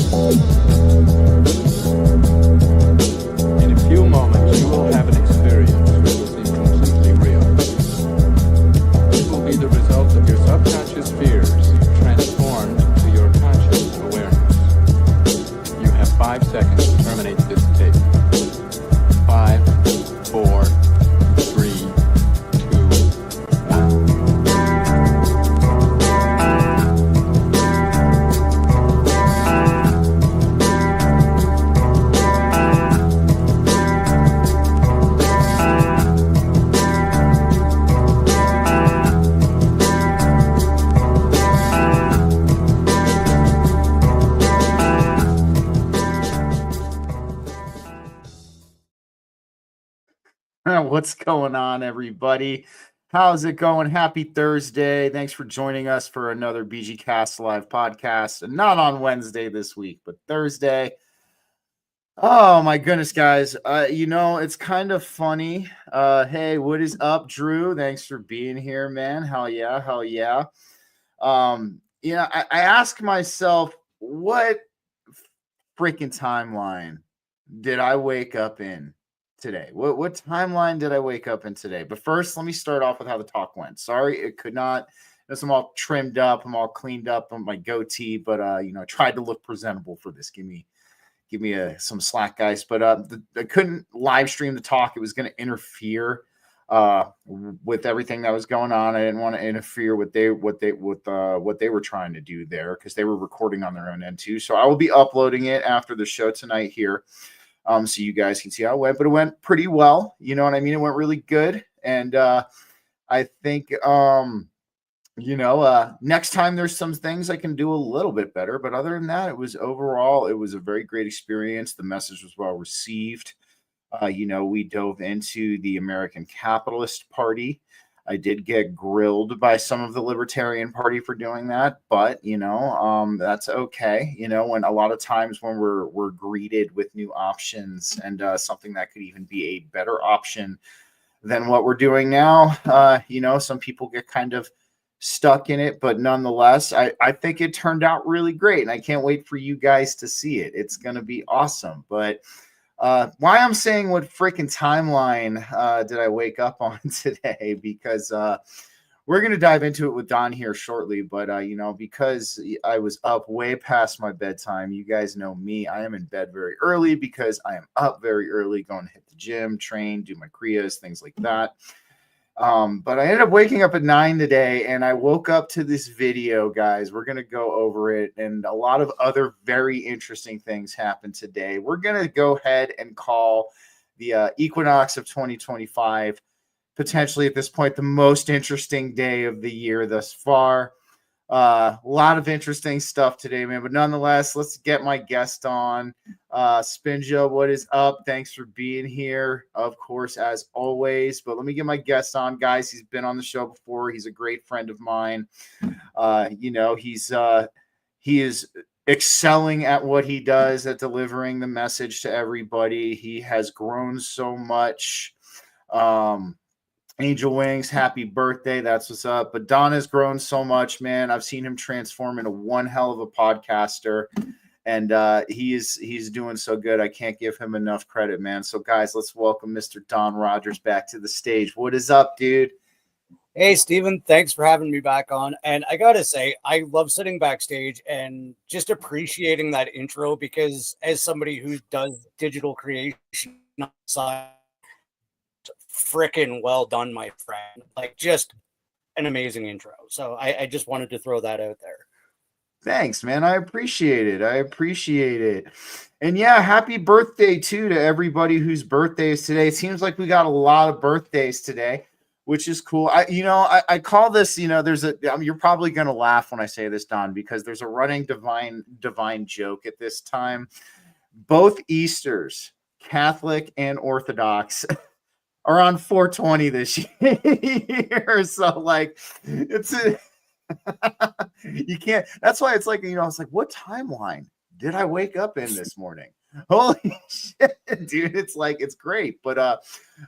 In a few moments, you will have an experience which will seem completely real. It will be the result of your subconscious fears transformed to your conscious awareness. You have 5 seconds to terminate this tape. 5, 4, 3, 2, 1. What's going on, everybody? How's it going? Happy Thursday. Thanks for joining us for another BG Cast Live podcast. Not on Wednesday this week, but Thursday. Oh, my goodness, guys. It's kind of funny. Hey, what is up, Drew? Thanks for being here, man. Hell yeah. Hell yeah. I ask myself, what freaking timeline did I wake up in today? What timeline did I wake up in today? But first, let me start off with how the talk went. Sorry, it could not. I'm all trimmed up. I'm all cleaned up on my goatee, but tried to look presentable for this. Give me some slack, guys. But I couldn't live stream the talk. It was going to interfere with everything that was going on. I didn't want to interfere with what they were trying to do there, because they were recording on their own end too. So I will be uploading it after the show tonight here. So you guys can see how it went, but it went pretty well. You know what I mean? It went really good. And I think, next time there's some things I can do a little bit better. But other than that, it was a very great experience. The message was well received. We dove into the American Capitalist Party. I did get grilled by some of the Libertarian Party for doing that, but that's okay. When a lot of times when we're greeted with new options and something that could even be a better option than what we're doing now, some people get kind of stuck in it. But nonetheless, I think it turned out really great, and I can't wait for you guys to see it. It's going to be awesome. But why I'm saying what freaking timeline did I wake up on today? Because we're going to dive into it with Don here shortly. But, because I was up way past my bedtime, you guys know me. I am in bed very early because I am up very early, going to hit the gym, train, do my Kriyas, things like that. But I ended up waking up at 9 today, and I woke up to this video, guys. We're going to go over it, and a lot of other very interesting things happened today. We're going to go ahead and call the Equinox of 2025, potentially at this point, the most interesting day of the year thus far. A lot of interesting stuff today, man. But nonetheless, let's get my guest on. Spinjo, what is up? Thanks for being here, of course, as always. But let me get my guest on, guys. He's been on the show before. He's a great friend of mine. He is excelling at what he does, at delivering the message to everybody. He has grown so much. Angel Wings, happy birthday. That's what's up. But Don has grown so much, man. I've seen him transform into one hell of a podcaster, and he's doing so good. I can't give him enough credit, man. So, guys, let's welcome Mr. Don Rogers back to the stage. What is up, dude? Hey, Steven. Thanks for having me back on. And I got to say, I love sitting backstage and just appreciating that intro, because as somebody who does digital creation outside, freaking well done, my friend. Like, just an amazing intro. So I just wanted to throw that out there. Thanks, man. I appreciate it. And yeah, happy birthday too to everybody whose birthday is today. It seems like we got a lot of birthdays today, which is cool. I call this, you're probably going to laugh when I say this, Don, because there's a running divine joke at this time. Both Easters, Catholic and Orthodox, are on 420 this year. So like, you can't, that's why it's like, it's like, what timeline did I wake up in this morning? Holy shit, dude. It's like, it's great. But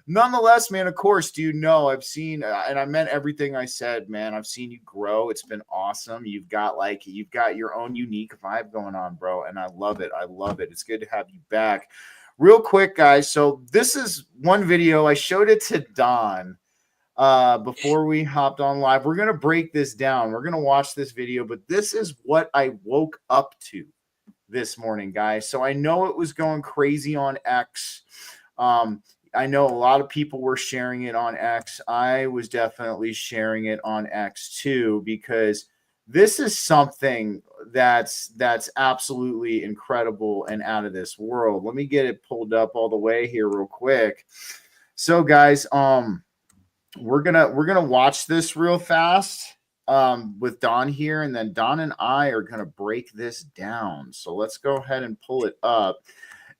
nonetheless, man, of course, dude, no, I've seen, and I meant everything I said, man. I've seen you grow. It's been awesome. You've got your own unique vibe going on, bro. And I love it. I love it. It's good to have you back. Real quick, guys. So this is one video. I showed it to Don before we hopped on live. We're going to break this down. We're going to watch this video, but this is what I woke up to this morning, guys. So I know it was going crazy on X. I know a lot of people were sharing it on X. I was definitely sharing it on X too, because this is something that's absolutely incredible and out of this world. Let me get it pulled up all the way here real quick. So guys, we're gonna watch this real fast with Don here, and then Don and I are gonna break this down. So let's go ahead and pull it up.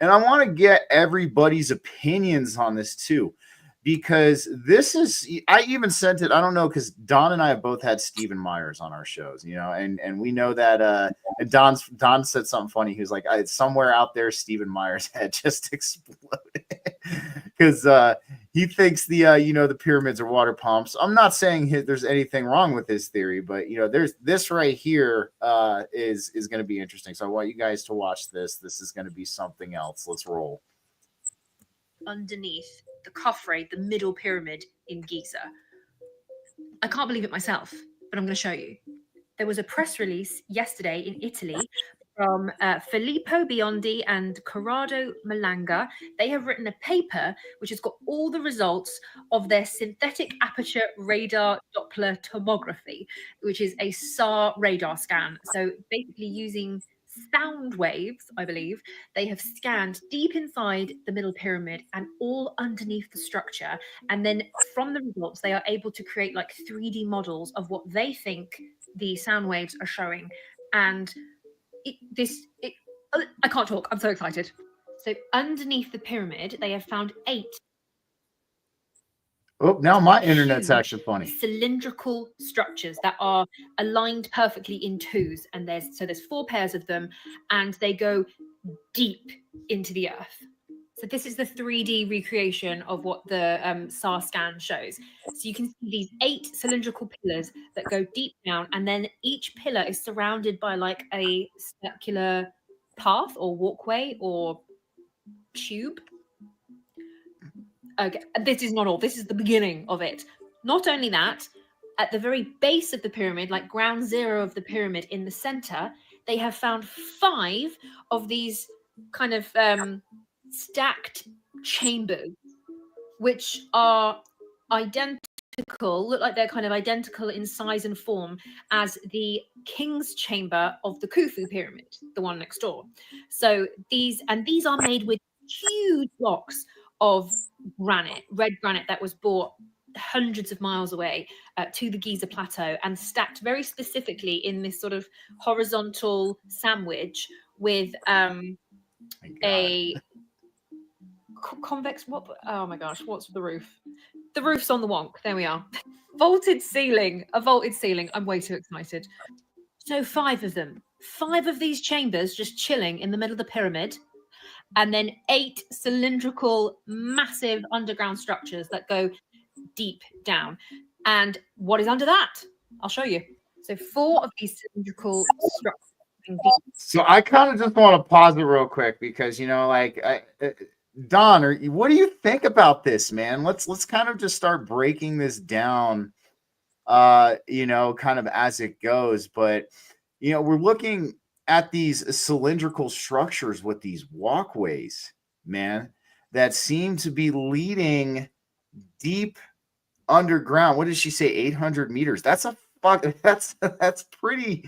And I want to get everybody's opinions on this too, because this is, I even sent it, I don't know, because Don and I have both had Stephen Myers on our shows, you know, and we know that and Don said something funny. He was like, somewhere out there, Stephen Myers' head just exploded because he thinks the pyramids are water pumps. I'm not saying there's anything wrong with his theory, but there's this right here is going to be interesting. So I want you guys to watch this. This is going to be something else. Let's roll. Underneath the Khafre, the middle pyramid in Giza. I can't believe it myself, but I'm going to show you. There was a press release yesterday in Italy from Filippo Biondi and Corrado Malanga. They have written a paper which has got all the results of their synthetic aperture radar Doppler tomography, which is a SAR radar scan. So basically using sound waves, I believe, they have scanned deep inside the middle pyramid and all underneath the structure. And then from the results, they are able to create like 3D models of what they think the sound waves are showing. And I can't talk. I'm so excited. So underneath the pyramid, they have found 8. Oh, now my internet's actually funny. Cylindrical structures that are aligned perfectly in twos, and there's 4 pairs of them, and they go deep into the earth. So this is the 3D recreation of what the SAR scan shows. So you can see these 8 cylindrical pillars that go deep down, and then each pillar is surrounded by like a circular path or walkway or tube. Okay, this is not all. This is the beginning of it. Not only that, at the very base of the pyramid, like ground zero of the pyramid in the center, they have found 5 of these kind of stacked chambers, which are identical, look like they're kind of identical in size and form as the king's chamber of the Khufu pyramid, the one next door. So these are made with huge blocks of granite, red granite that was brought hundreds of miles away to the Giza plateau and stacked very specifically in this sort of horizontal sandwich with a convex, oh my gosh, what's the roof? The roof's on the wonk. There we are. A vaulted ceiling. I'm way too excited. So 5 of them. 5 of these chambers just chilling in the middle of the pyramid. And then 8 cylindrical, massive underground structures that go deep down. And what is under that? I'll show you. So 4 of these cylindrical structures. So I kind of just want to pause it real quick because, Don, what do you think about this, man? Let's kind of just start breaking this down, kind of as it goes. But, we're looking at these cylindrical structures with these walkways, man, that seem to be leading deep underground. What did she say? 800 meters. That's pretty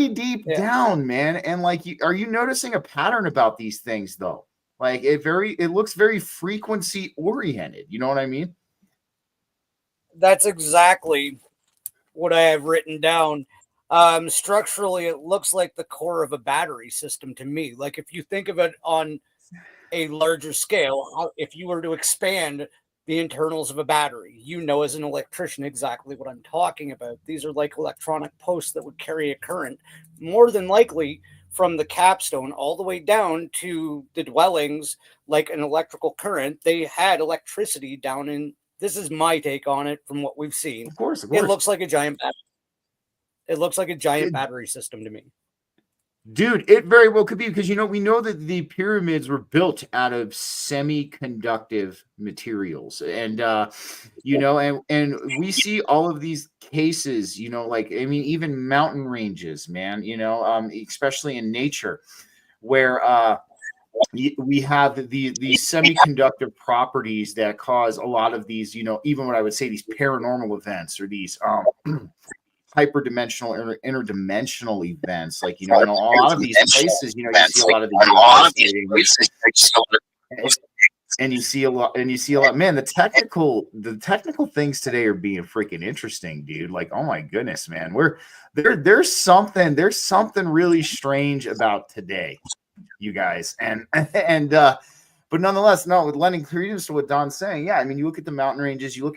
deep down, man. And are you noticing a pattern about these things though? Like it looks very frequency oriented. You know what I mean? That's exactly what I have written down. Structurally, it looks like the core of a battery system to me. Like if you think of it on a larger scale, if you were to expand the internals of a battery, as an electrician exactly what I'm talking about. These are like electronic posts that would carry a current. More than likely, from the capstone all the way down to the dwellings, like an electrical current. They had electricity down in. This is my take on it from what we've seen. Of course. It looks like a giant battery. It looks like a giant battery system to me. Dude, it very well could be, because we know that the pyramids were built out of semiconductive materials, and and we see all of these cases, like, I mean, even mountain ranges, man, especially in nature, where we have these semiconductor properties that cause a lot of these, even what I would say, these paranormal events, or these hyperdimensional, interdimensional events, like, in a lot of these places, you see a lot of these and you see a lot, man. The technical things today are being freaking interesting, dude. Like, oh my goodness, man, there's something really strange about today, you guys, and but nonetheless, no, with lending credence to what Don's saying, yeah, I mean, you look at the mountain ranges, you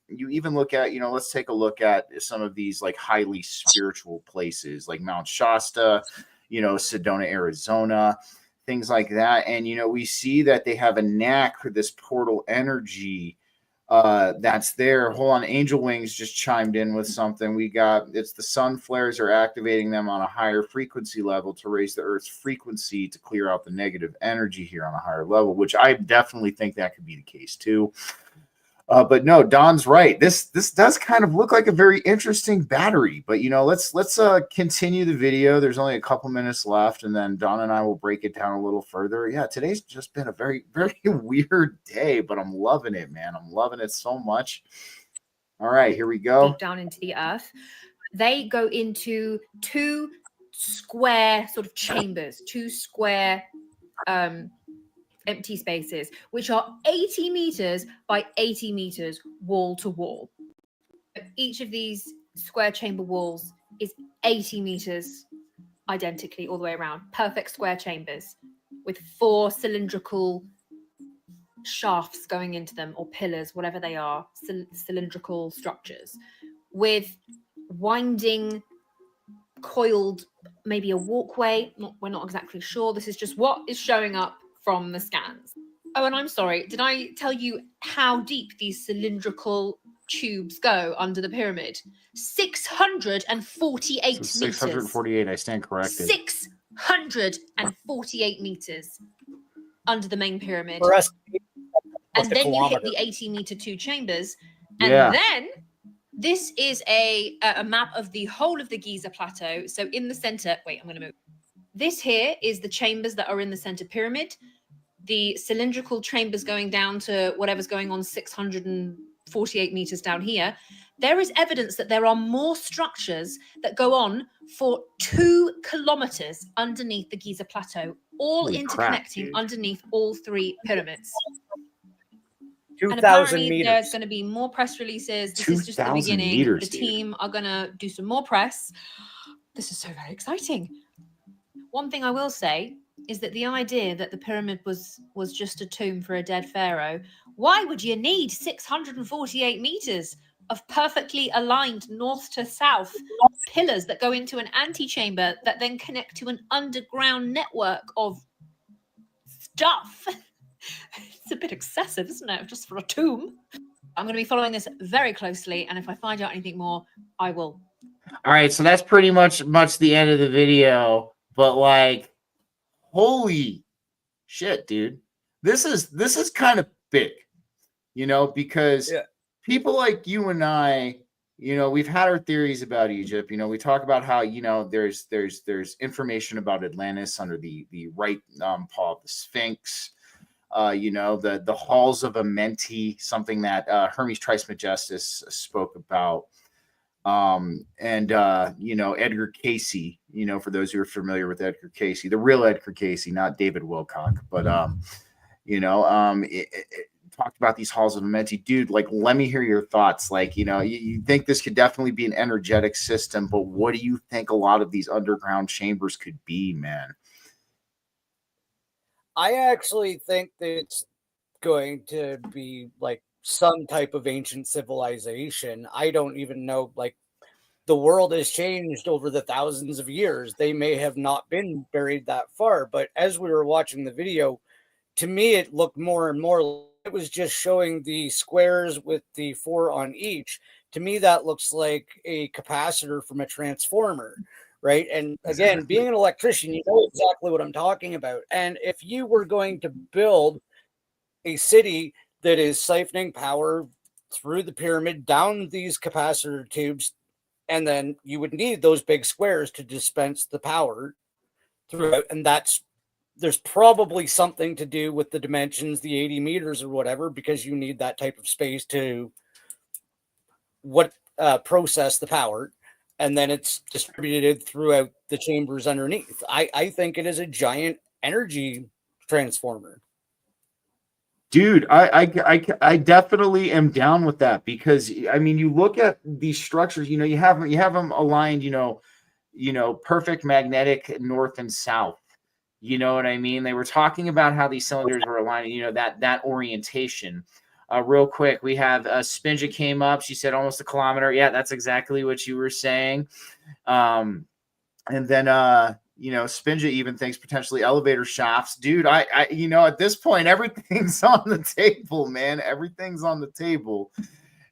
even look at, let's take a look at some of these, like, highly spiritual places, like Mount Shasta, Sedona, Arizona, things like that. And, we see that they have a knack for this portal energy that's there. Hold on, Angel Wings just chimed in with something. It's the sun flares are activating them on a higher frequency level to raise the Earth's frequency to clear out the negative energy here on a higher level, which I definitely think that could be the case too. But no, Don's right. This does kind of look like a very interesting battery. But let's continue the video. There's only a couple minutes left, and then Don and I will break it down a little further. Yeah, today's just been a very, very weird day, but I'm loving it, man. I'm loving it so much. All right, here we go. Deep down into the earth, they go into two square sort of chambers, two square empty spaces, which are 80 meters by 80 meters wall to wall. Each of these square chamber walls is 80 meters identically all the way around. Perfect square chambers with 4 cylindrical shafts going into them, or pillars, whatever they are, cylindrical structures with winding, coiled, maybe a walkway. We're not exactly sure. This is just what is showing up from the scans. Oh, and I'm sorry, did I tell you how deep these cylindrical tubes go under the pyramid? 648 meters. 648, I stand corrected. 648 meters under the main pyramid. And then you hit the 80-meter 2 chambers. And then this is a map of the whole of the Giza plateau. So in the center, wait, I'm going to move. This here is the chambers that are in the center pyramid. The cylindrical chambers going down to whatever's going on 648 meters down here. There is evidence that there are more structures that go on for 2 kilometers underneath the Giza plateau, all interconnecting underneath all 3 pyramids. 2,000 meters. There's going to be more press releases. This is just the beginning. Meters, the team are going to do some more press. This is so very exciting. One thing I will say is that the idea that the pyramid was just a tomb for a dead pharaoh, why would you need 648 meters of perfectly aligned north to south pillars that go into an antechamber that then connect to an underground network of stuff? It's a bit excessive, isn't it? Just for a tomb. I'm going to be following this very closely, and if I find out anything more, I will. All right, so that's pretty much the end of the video. But, like, holy shit, dude. This is kind of big, because people like you and I, we've had our theories about Egypt. We talk about how, there's information about Atlantis under the right paw of the Sphinx. The halls of Amenti, something that Hermes Trismegistus spoke about. Edgar Casey, for those who are familiar with Edgar Casey, the real Edgar Casey, not David Wilcock, but it talked about these halls of Amenti. Dude, like, let me hear your thoughts. Like, you think this could definitely be an energetic system, but what do you think a lot of these underground chambers could be, man? I actually think that it's going to be like some type of ancient civilization. I don't even know, like, the world has changed over the thousands of years. They may have not been buried that far, but as we were watching the video, to me, it looked more and more. It was just showing the squares with the 4 on each. To me, that looks like a capacitor from a transformer, right? And again, being an electrician, you know exactly what I'm talking about. And if you were going to build a city that is siphoning power through the pyramid down these capacitor tubes, and then you would need those big squares to dispense the power throughout. And there's probably something to do with the dimensions, the 80 meters or whatever, because you need that type of space to process the power, and then it's distributed throughout the chambers underneath. I think it is a giant energy transformer. Dude, I definitely am down with that, because I mean, you look at these structures, you have them aligned, perfect magnetic north and south. You know what I mean? They were talking about how these cylinders were aligned, that orientation. Real quick, we have Spinja came up. She said almost a kilometer. Yeah, that's exactly what you were saying. And then Spinja even thinks potentially elevator shafts. Dude, I at this point, everything's on the table, man. Everything's on the table.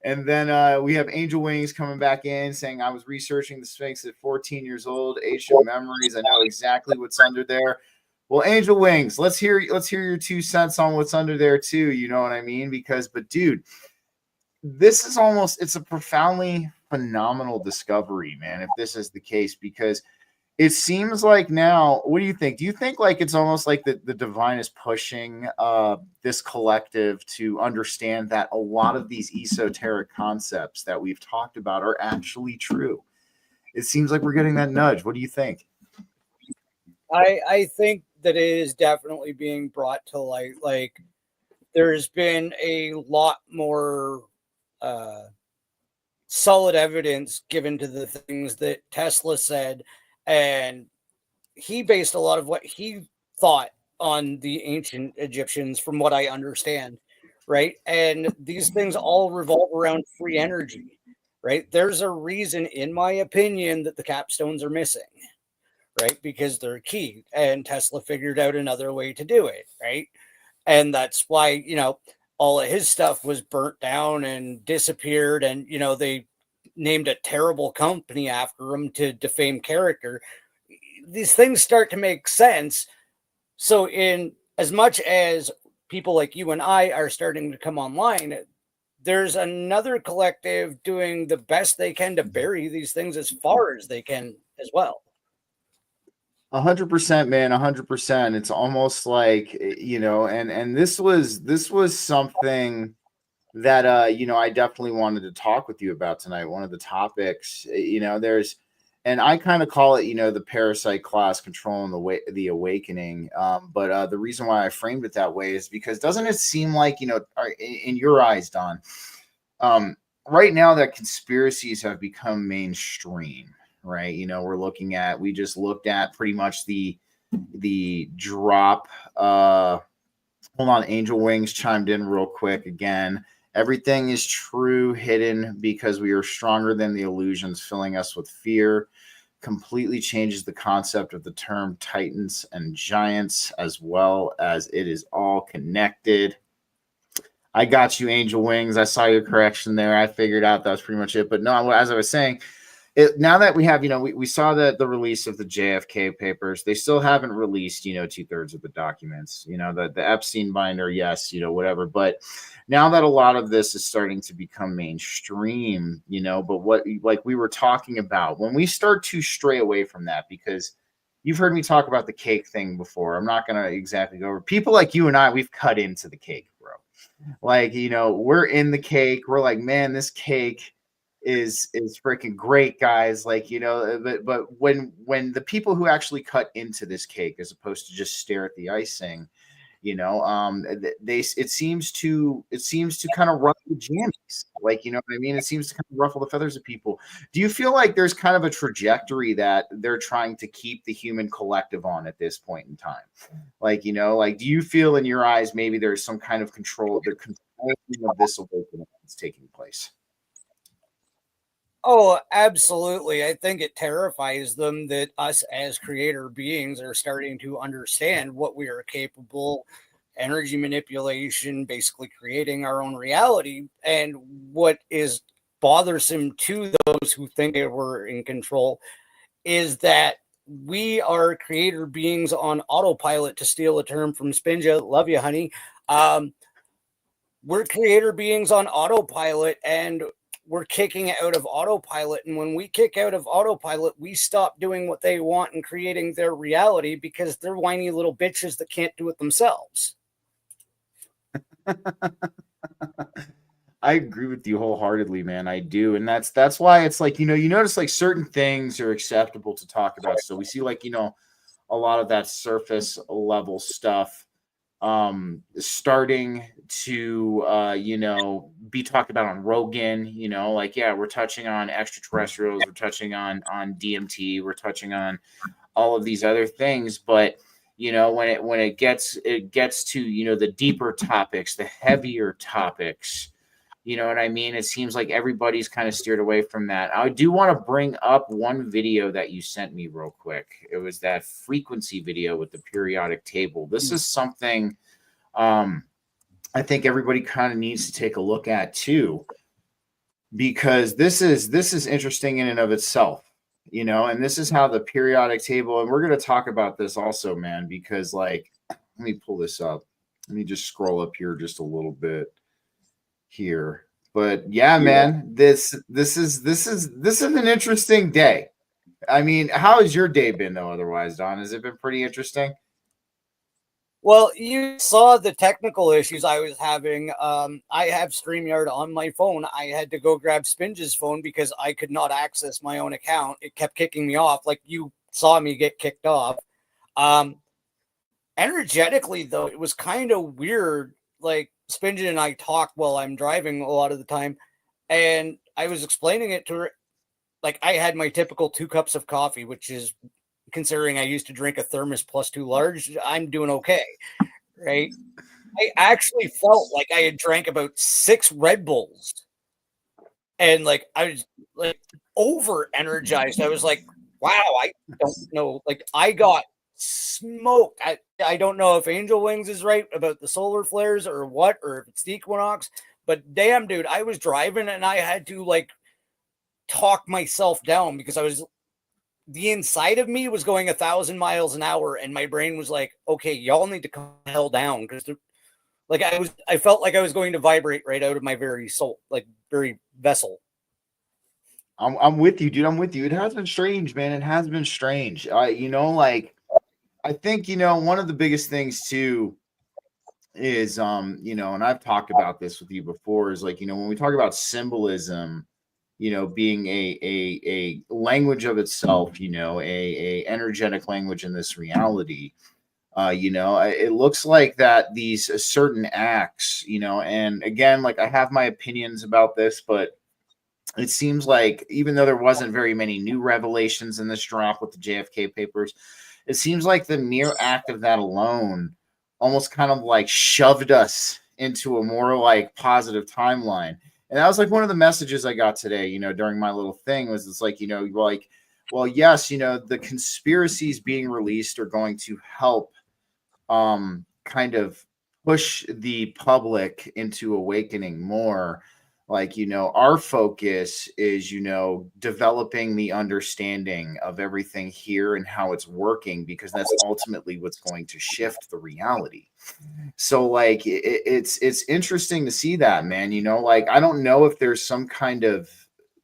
And then we have Angel Wings coming back in saying, I was researching the Sphinx at 14 years old. Ancient memories. I know exactly what's under there. Well, Angel Wings, let's hear your 2 cents on what's under there too. You know what I mean? But dude, it's a profoundly phenomenal discovery, man, if this is the case, because it seems like now, what do you think? Do you think like it's almost like the divine is pushing this collective to understand that a lot of these esoteric concepts that we've talked about are actually true? It seems like we're getting that nudge. What do you think? I think that it is definitely being brought to light. Like, there's been a lot more solid evidence given to the things that Tesla said, and he based a lot of what he thought on the ancient Egyptians, from what I understand, right? And these things all revolve around free energy, right? There's a reason, in my opinion, that the capstones are missing, right? Because they're key, and Tesla figured out another way to do it, right? And that's why, all of his stuff was burnt down and disappeared, and, they named a terrible company after him to defame character. These things start to make sense. So in as much as people like you and I are starting to come online, there's another collective doing the best they can to bury these things as far as they can as well. 100%, man. 100%. It's almost like, and this was something that, I definitely wanted to talk with you about tonight. One of the topics, and I kind of call it, the parasite class controlling the awakening. But the reason why I framed it that way is because doesn't it seem like, in your eyes, Don, right now that conspiracies have become mainstream, right? We just looked at pretty much the drop. Hold on, Angel Wings chimed in real quick again. Everything is true, hidden, because we are stronger than the illusions, filling us with fear. Completely changes the concept of the term titans and giants, as well as it is all connected. I got you, Angel Wings. I saw your correction there. I figured out that was pretty much it. But no, as I was saying, now that we have, we saw the release of the JFK papers. They still haven't released, 2/3 of the documents. The Epstein binder, yes, whatever. But now that a lot of this is starting to become mainstream, but what, like we were talking about, when we start to stray away from that, because you've heard me talk about the cake thing before. I'm not going to exactly go over. People like you and I, we've cut into the cake, bro. Like, we're in the cake. We're like, man, this cake is freaking great, guys. Like, but when the people who actually cut into this cake, as opposed to just stare at the icing, it seems to kind of ruffle the jammies. Like, you know what I mean? It seems to kind of ruffle the feathers of people. Do you feel like there's kind of a trajectory that they're trying to keep the human collective on at this point in time? Like, do you feel in your eyes maybe there's some kind of control of this awakening that's taking place? Oh, absolutely. I think it terrifies them that us as creator beings are starting to understand what we are capable, energy manipulation, basically creating our own reality. And what is bothersome to those who think they were in control is that we are creator beings on autopilot, to steal a term from Spinja. Love you, honey. Um, we're creator beings on autopilot, and we're kicking out of autopilot. And when we kick out of autopilot, we stop doing what they want and creating their reality because they're whiny little bitches that can't do it themselves. I agree with you wholeheartedly, man. I do. And that's why it's like, you notice like certain things are acceptable to talk about. So we see like, a lot of that surface level stuff starting to be talked about on Rogan, like, yeah, we're touching on extraterrestrials, we're touching on DMT, we're touching on all of these other things, but when it gets to the deeper topics, the heavier topics, you know what I mean? It seems like everybody's kind of steered away from that. I do want to bring up one video that you sent me real quick. It was that frequency video with the periodic table. This is something I think everybody kind of needs to take a look at too, because this is interesting in and of itself, and this is how the periodic table, and we're going to talk about this also, man, because like, let me pull this up. Let me just scroll up here just a little bit here. But yeah, man, this is an interesting day. I mean, how has your day been though? Otherwise, Don, has it been pretty interesting? Well, you saw the technical issues I was having. I have StreamYard on my phone. I had to go grab Spinge's phone because I could not access my own account. It kept kicking me off. Like you saw me get kicked off. Energetically, though, it was kind of weird. Like Spinge and I talk while I'm driving a lot of the time. And I was explaining it to her. Like I had my typical 2 cups of coffee, which is, considering I used to drink a thermos plus 2 large, I'm doing okay, right? I actually felt like I had drank about 6 Red Bulls, and like I was like over energized. I was like, wow, I don't know. Like I got smoked. I don't know if Angel Wings is right about the solar flares or what, or if it's the Equinox, but damn, dude, I was driving and I had to like talk myself down because the inside of me was going 1,000 miles an hour, and my brain was like, okay, y'all need to calm the hell down, because like I felt like I was going to vibrate right out of my very soul, like very vessel. I'm with you, dude. I'm with you. It has been strange, man. It has been strange. Like I think one of the biggest things too is and I've talked about this with you before, is like when we talk about symbolism, being a language of itself, a energetic language in this reality. It looks like that these certain acts, and again, like I have my opinions about this, but it seems like even though there wasn't very many new revelations in this drop with the JFK papers, it seems like the mere act of that alone almost kind of like shoved us into a more like positive timeline. And that was like one of the messages I got today, during my little thing, was it's like, like, well, yes, the conspiracies being released are going to help kind of push the public into awakening more. Like, our focus is, developing the understanding of everything here and how it's working, because that's ultimately what's going to shift the reality. So like it's interesting to see that, man. Like I don't know if there's some kind of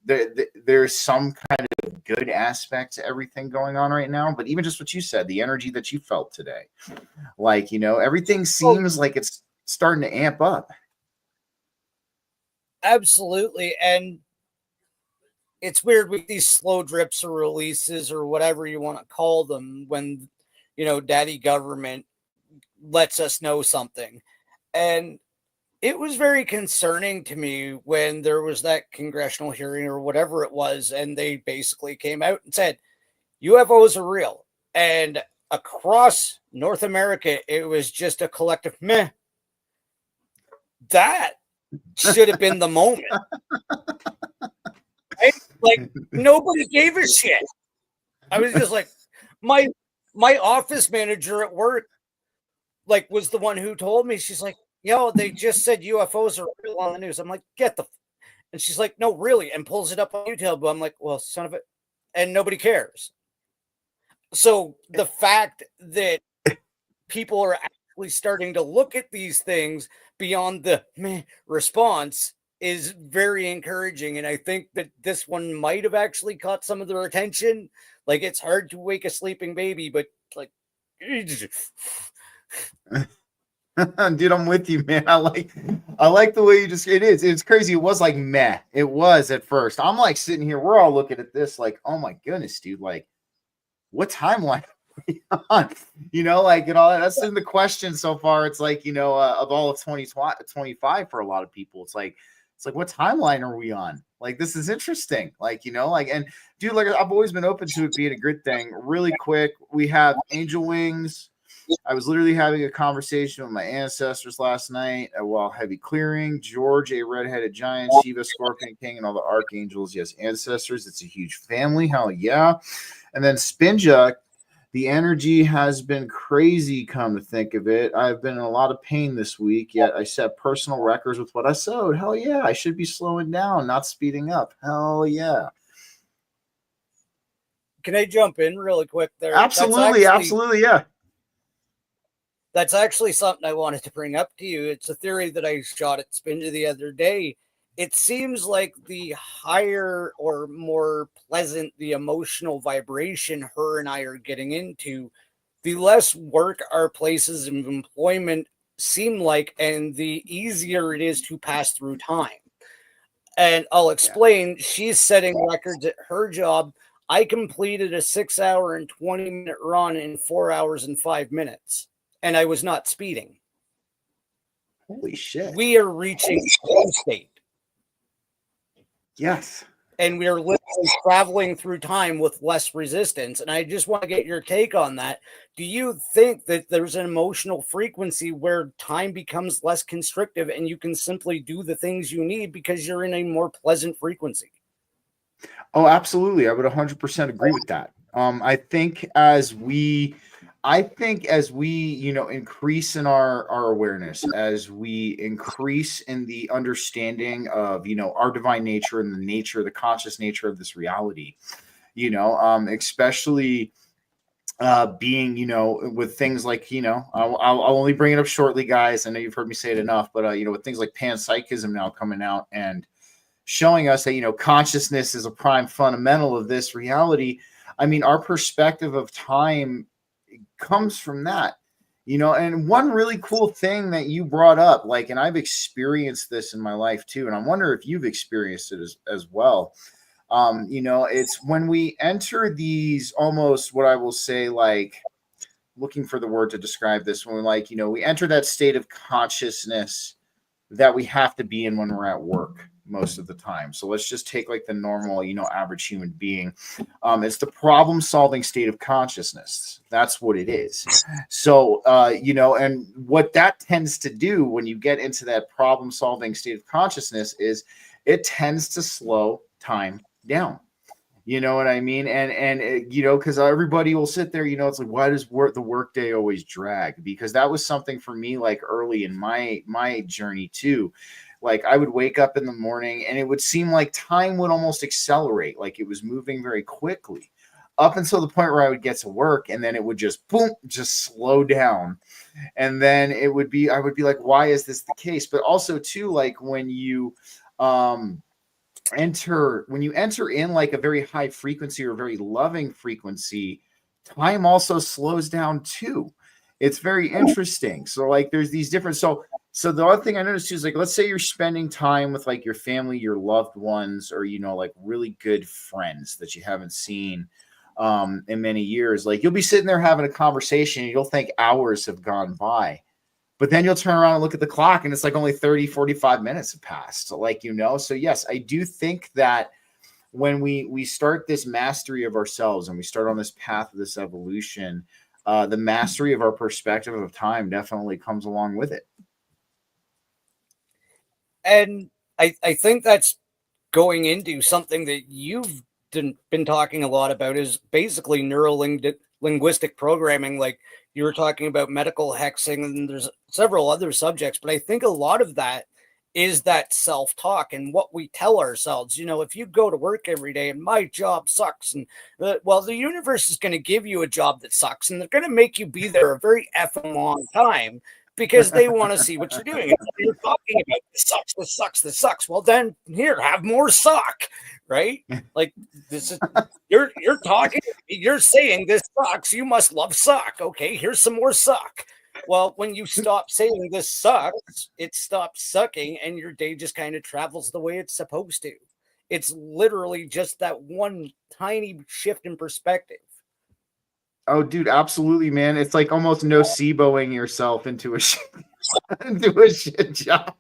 there's some kind of good aspect to everything going on right now, but even just what you said, the energy that you felt today, like everything seems like it's starting to amp up. Absolutely. And it's weird with these slow drips or releases or whatever you want to call them, when daddy government lets us know something. And it was very concerning to me when there was that congressional hearing or whatever it was, and they basically came out and said UFOs are real. And across North America, it was just a collective meh. That should have been the moment. Right? Like, nobody gave a shit. I was just like, my office manager at work, like, was the one who told me. She's like, yo, they just said UFOs are real on the news. I'm like, get the, and she's like, no, really, and pulls it up on YouTube. But I'm like, well, son of it, and nobody cares. So the fact that people are actually starting to look at these things beyond the meh response is very encouraging. And I think that this one might have actually caught some of their attention. Like, it's hard to wake a sleeping baby, but like, Dude, I'm with you, man. I like the way you just, it's crazy. It was like meh. It was at first. I'm like sitting here, we're all looking at this like, oh my goodness, dude, like what timeline are we on? You know, like, and all that. That's in the question so far. It's like, you know, of all of 2025 for a lot of people, it's like, what timeline are we on? Like, this is interesting. Like, you know, like, and dude, like, I've always been open to it being a good thing. Really quick, we have angel wings. I was literally having a conversation with my ancestors last night while heavy clearing. George, a redheaded giant, Shiva, Scorpion King, and all the archangels. Yes, ancestors. It's a huge family. Hell yeah. And then Spinja, the energy has been crazy, come to think of it. I've been in a lot of pain this week, yet I set personal records with what I sowed. Hell yeah. I should be slowing down, not speeding up. Hell yeah. Can I jump in really quick there? Absolutely. Absolutely. Yeah. That's actually something I wanted to bring up to you. It's a theory that I shot at Spinja the other day. It seems like the higher or more pleasant the emotional vibration her and I are getting into, the less work our places of employment seem like, and the easier it is to pass through time. And I'll explain. She's setting records at her job. I completed a 6-hour and 20-minute run in 4 hours and 5 minutes, and I was not speeding. Holy shit. We are reaching flow state. Yes. And we are literally traveling through time with less resistance. And I just want to get your take on that. Do you think that there's an emotional frequency where time becomes less constrictive and you can simply do the things you need because you're in a more pleasant frequency? Oh, absolutely. I would 100% agree with that. I think as we, you know, increase in our awareness, as we increase in the understanding of, you know, our divine nature and the conscious nature of this reality, you know, especially being, you know, with things like, you know, I'll only bring it up shortly, guys. I know you've heard me say it enough, but, you know, with things like panpsychism now coming out and showing us that, you know, consciousness is a prime fundamental of this reality. I mean, our perspective of time comes from that, you know. And one really cool thing that you brought up, like, and I've experienced this in my life too, and I wonder if you've experienced it as well. You know, it's when we enter these almost, what I will say, like, looking for the word to describe this, when we, like, you know, we enter that state of consciousness that we have to be in when we're at work most of the time. So let's just take like the normal, you know, average human being. It's the problem solving state of consciousness. That's what it is. So, you know, and what that tends to do when you get into that problem solving state of consciousness is it tends to slow time down. You know what I mean? And you know, because everybody will sit there, you know, it's like, why does the work day always drag? Because that was something for me, like early in my journey too. Like, I would wake up in the morning and it would seem like time would almost accelerate, like it was moving very quickly up until the point where I would get to work, and then it would just boom, just slow down. And then I would be like, why is this the case? But also too, like when you enter in like a very high frequency or very loving frequency, time also slows down too. It's very interesting. So like there's these different, so the other thing I noticed too is, like, let's say you're spending time with like your family, your loved ones, or, you know, like really good friends that you haven't seen in many years. Like, you'll be sitting there having a conversation and you'll think hours have gone by. But then you'll turn around and look at the clock and it's like only 30, 45 minutes have passed. So, like, you know, so yes, I do think that when we start this mastery of ourselves and we start on this path of this evolution, the mastery of our perspective of time definitely comes along with it. And I think that's going into something that you've been talking a lot about is basically linguistic programming. Like you were talking about medical hexing, and there's several other subjects, but I think a lot of that is that self-talk and what we tell ourselves. You know, if you go to work every day and my job sucks, and well, the universe is going to give you a job that sucks, and they're going to make you be there a very effing long time because they want to see what you're doing. And you're talking about this sucks. Well, then here, have more suck, right? Like this is you're talking, you're saying this sucks. You must love suck. Okay, here's some more suck. Well, when you stop saying this sucks, it stops sucking, and your day just kind of travels the way it's supposed to. It's literally just that one tiny shift in perspective. Oh, dude, absolutely, man. It's like almost noceboing yourself into a into a shit job.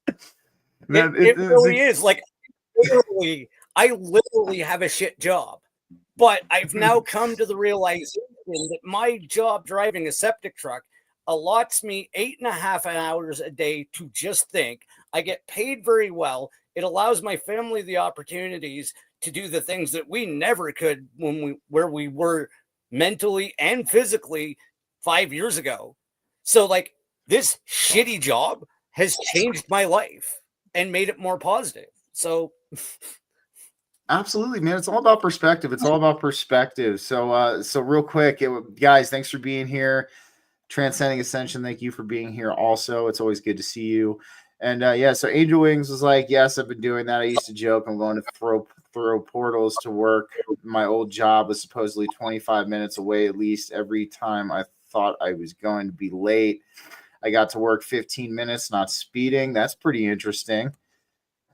It really is. Like, literally, I literally have a shit job, but I've now come to the realization that my job driving a septic truck allots me 8.5 hours a day to just think. I get paid very well. It allows my family the opportunities to do the things that we never could where we were mentally and physically 5 years ago. So like this shitty job has changed my life and made it more positive. So absolutely, man. It's all about perspective. It's all about perspective. So real quick, guys, thanks for being here. Transcending Ascension, thank you for being here also. It's always good to see you. And yeah, so Angel Wings was like, yes, I've been doing that. I used to joke I'm going to throw portals to work. My old job was supposedly 25 minutes away at least. Every time I thought I was going to be late, I got to work 15 minutes, not speeding. That's pretty interesting.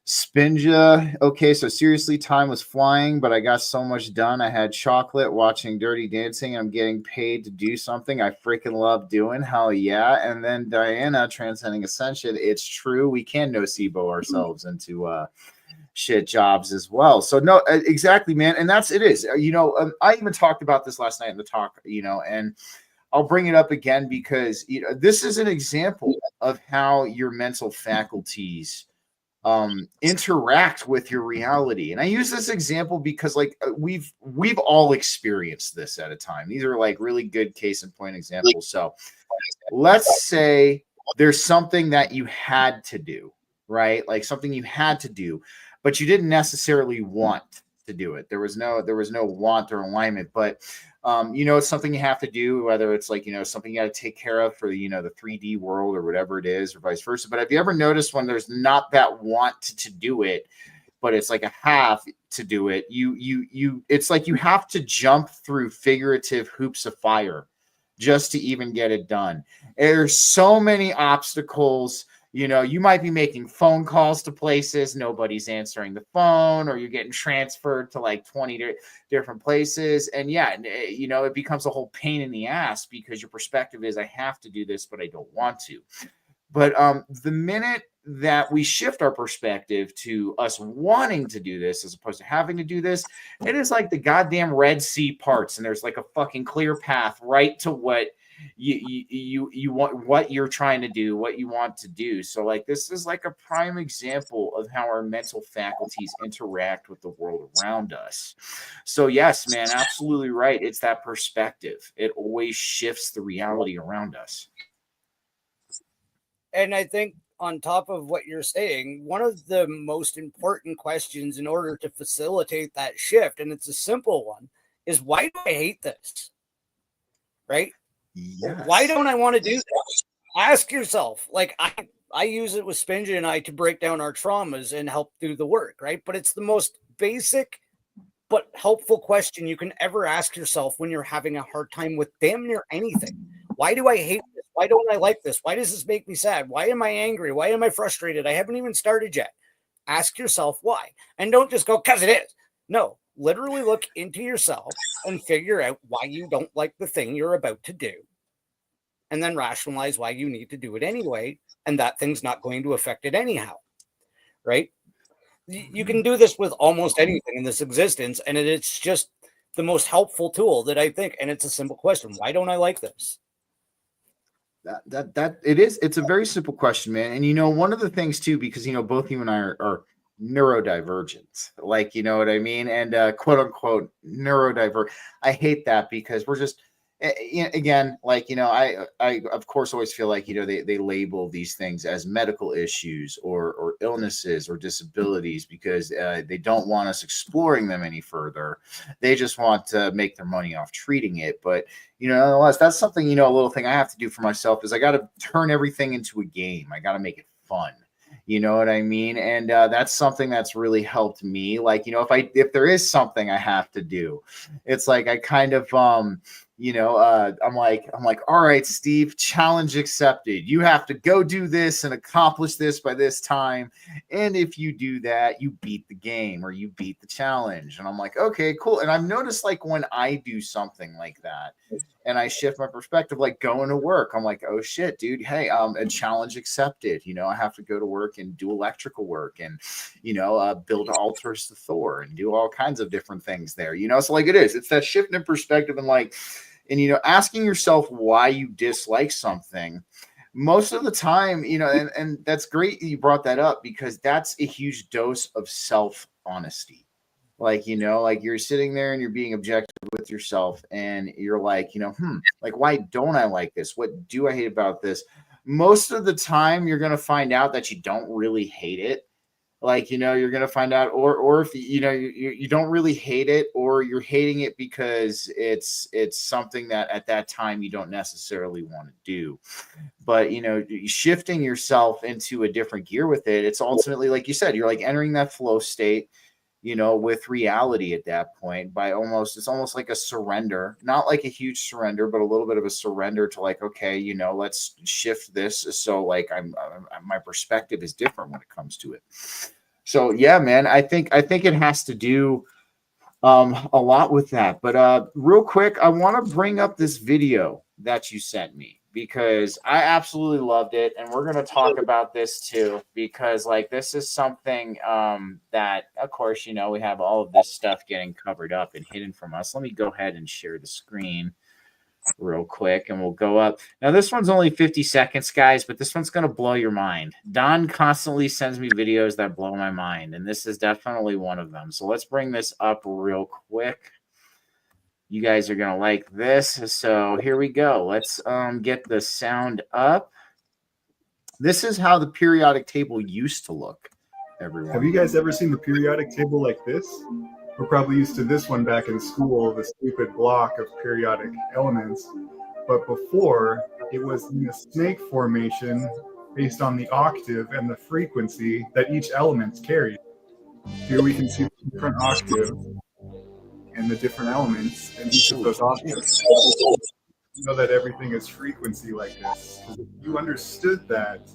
Spinja, okay, so seriously, time was flying, but I got so much done. I had chocolate watching Dirty Dancing. I'm getting paid to do something I freaking love doing. Hell yeah. And then Diana, Transcending Ascension, it's true. We can nocebo ourselves into shit jobs as well. So no, exactly, man. And it is. You know, I even talked about this last night in the talk, you know, and I'll bring it up again because, you know, this is an example of how your mental faculties interact with your reality. And I use this example because like we've all experienced this at a time. These are like really good case in point examples. So let's say there's something that you had to do, right? Like something you had to do, but you didn't necessarily want to do it. There was no want or alignment, but you know, it's something you have to do, whether it's like, you know, something you got to take care of for the, you know, the 3D world or whatever it is, or vice versa. But have you ever noticed when there's not that want to do it, but it's like a have to do it, it's like you have to jump through figurative hoops of fire just to even get it done. There's so many obstacles. You know, you might be making phone calls to places, nobody's answering the phone, or you're getting transferred to like 20 different places. And yeah, you know, it becomes a whole pain in the ass because your perspective is, I have to do this, but I don't want to. But the minute that we shift our perspective to us wanting to do this as opposed to having to do this, it is like the goddamn Red Sea parts, and there's like a fucking clear path right to what you want, what you're trying to do, what you want to do. So like this is like a prime example of how our mental faculties interact with the world around us. So yes, man, absolutely right. It's that perspective. It always shifts the reality around us. And I think on top of what you're saying, one of the most important questions in order to facilitate that shift, and it's a simple one, is why do I hate this? Right? Yes. Why don't I want to do this? Ask yourself. Like I use it with Spinja and I to break down our traumas and help do the work, right? But it's the most basic but helpful question you can ever ask yourself when you're having a hard time with damn near anything. Why do I hate this? Why don't I like this? Why does this make me sad? Why am I angry? Why am I frustrated? I haven't even started yet. Ask yourself why. And don't just go, because it is. No, literally look into yourself and figure out why you don't like the thing you're about to do. And then rationalize why you need to do it anyway. And that thing's not going to affect it anyhow. Right? You can do this with almost anything in this existence. And it's just the most helpful tool that I think. And it's a simple question. Why don't I like this? That it is. It's a very simple question, man. And you know, one of the things too, because you know, both you and I are neurodivergent, like, you know what I mean? And quote unquote neurodivergent. I hate that because we're just again, like, you know, I of course always feel like, you know, they label these things as medical issues or illnesses or disabilities because they don't want us exploring them any further. They just want to make their money off treating it. But, you know, nonetheless, that's something, you know, a little thing I have to do for myself is I got to turn everything into a game. I got to make it fun. You know what I mean? And that's something that's really helped me. Like, you know, if there is something I have to do, it's like I kind of you know, I'm like, all right, Steve, challenge accepted. You have to go do this and accomplish this by this time. And if you do that, you beat the game or you beat the challenge. And I'm like, okay, cool. And I've noticed like when I do something like that and I shift my perspective, like going to work, I'm like, oh shit, dude. Hey, a challenge accepted. You know, I have to go to work and do electrical work and, you know, build altars to Thor and do all kinds of different things there, you know? So like it's that shift in perspective and like, and, you know, asking yourself why you dislike something most of the time, you know, and that's great you brought that up because that's a huge dose of self honesty. Like, you know, like you're sitting there and you're being objective with yourself and you're like, you know, like, why don't I like this? What do I hate about this? Most of the time, you're going to find out that you don't really hate it. Like, you know, you're going to find out, or if you know, you don't really hate it, or you're hating it because it's something that at that time you don't necessarily want to do. But, you know, shifting yourself into a different gear with it, it's ultimately, like you said, you're like entering that flow state, you know, with reality at that point by it's almost like a surrender, not like a huge surrender, but a little bit of a surrender to like, okay, you know, let's shift this. So like my perspective is different when it comes to it. So yeah, man, I think it has to do a lot with that. But real quick, I want to bring up this video that you sent me because I absolutely loved it, and we're going to talk about this too because like this is something that, of course, you know, we have all of this stuff getting covered up and hidden from us. Let me go ahead and share the screen real quick and we'll go up. Now this one's only 50 seconds, guys, but this one's going to blow your mind. Don constantly sends me videos that blow my mind, and this is definitely one of them. So let's bring this up real quick. You guys are going to like this. So here we go. Let's get the sound up. This is how the periodic table used to look, everyone. Have you guys ever seen the periodic table like this? We're probably used to this one back in school, the stupid block of periodic elements. But before, it was in a snake formation based on the octave and the frequency that each element carried. Here we can see the different octaves and the different elements in each of those octaves. You know that everything is frequency like this. If you understood that,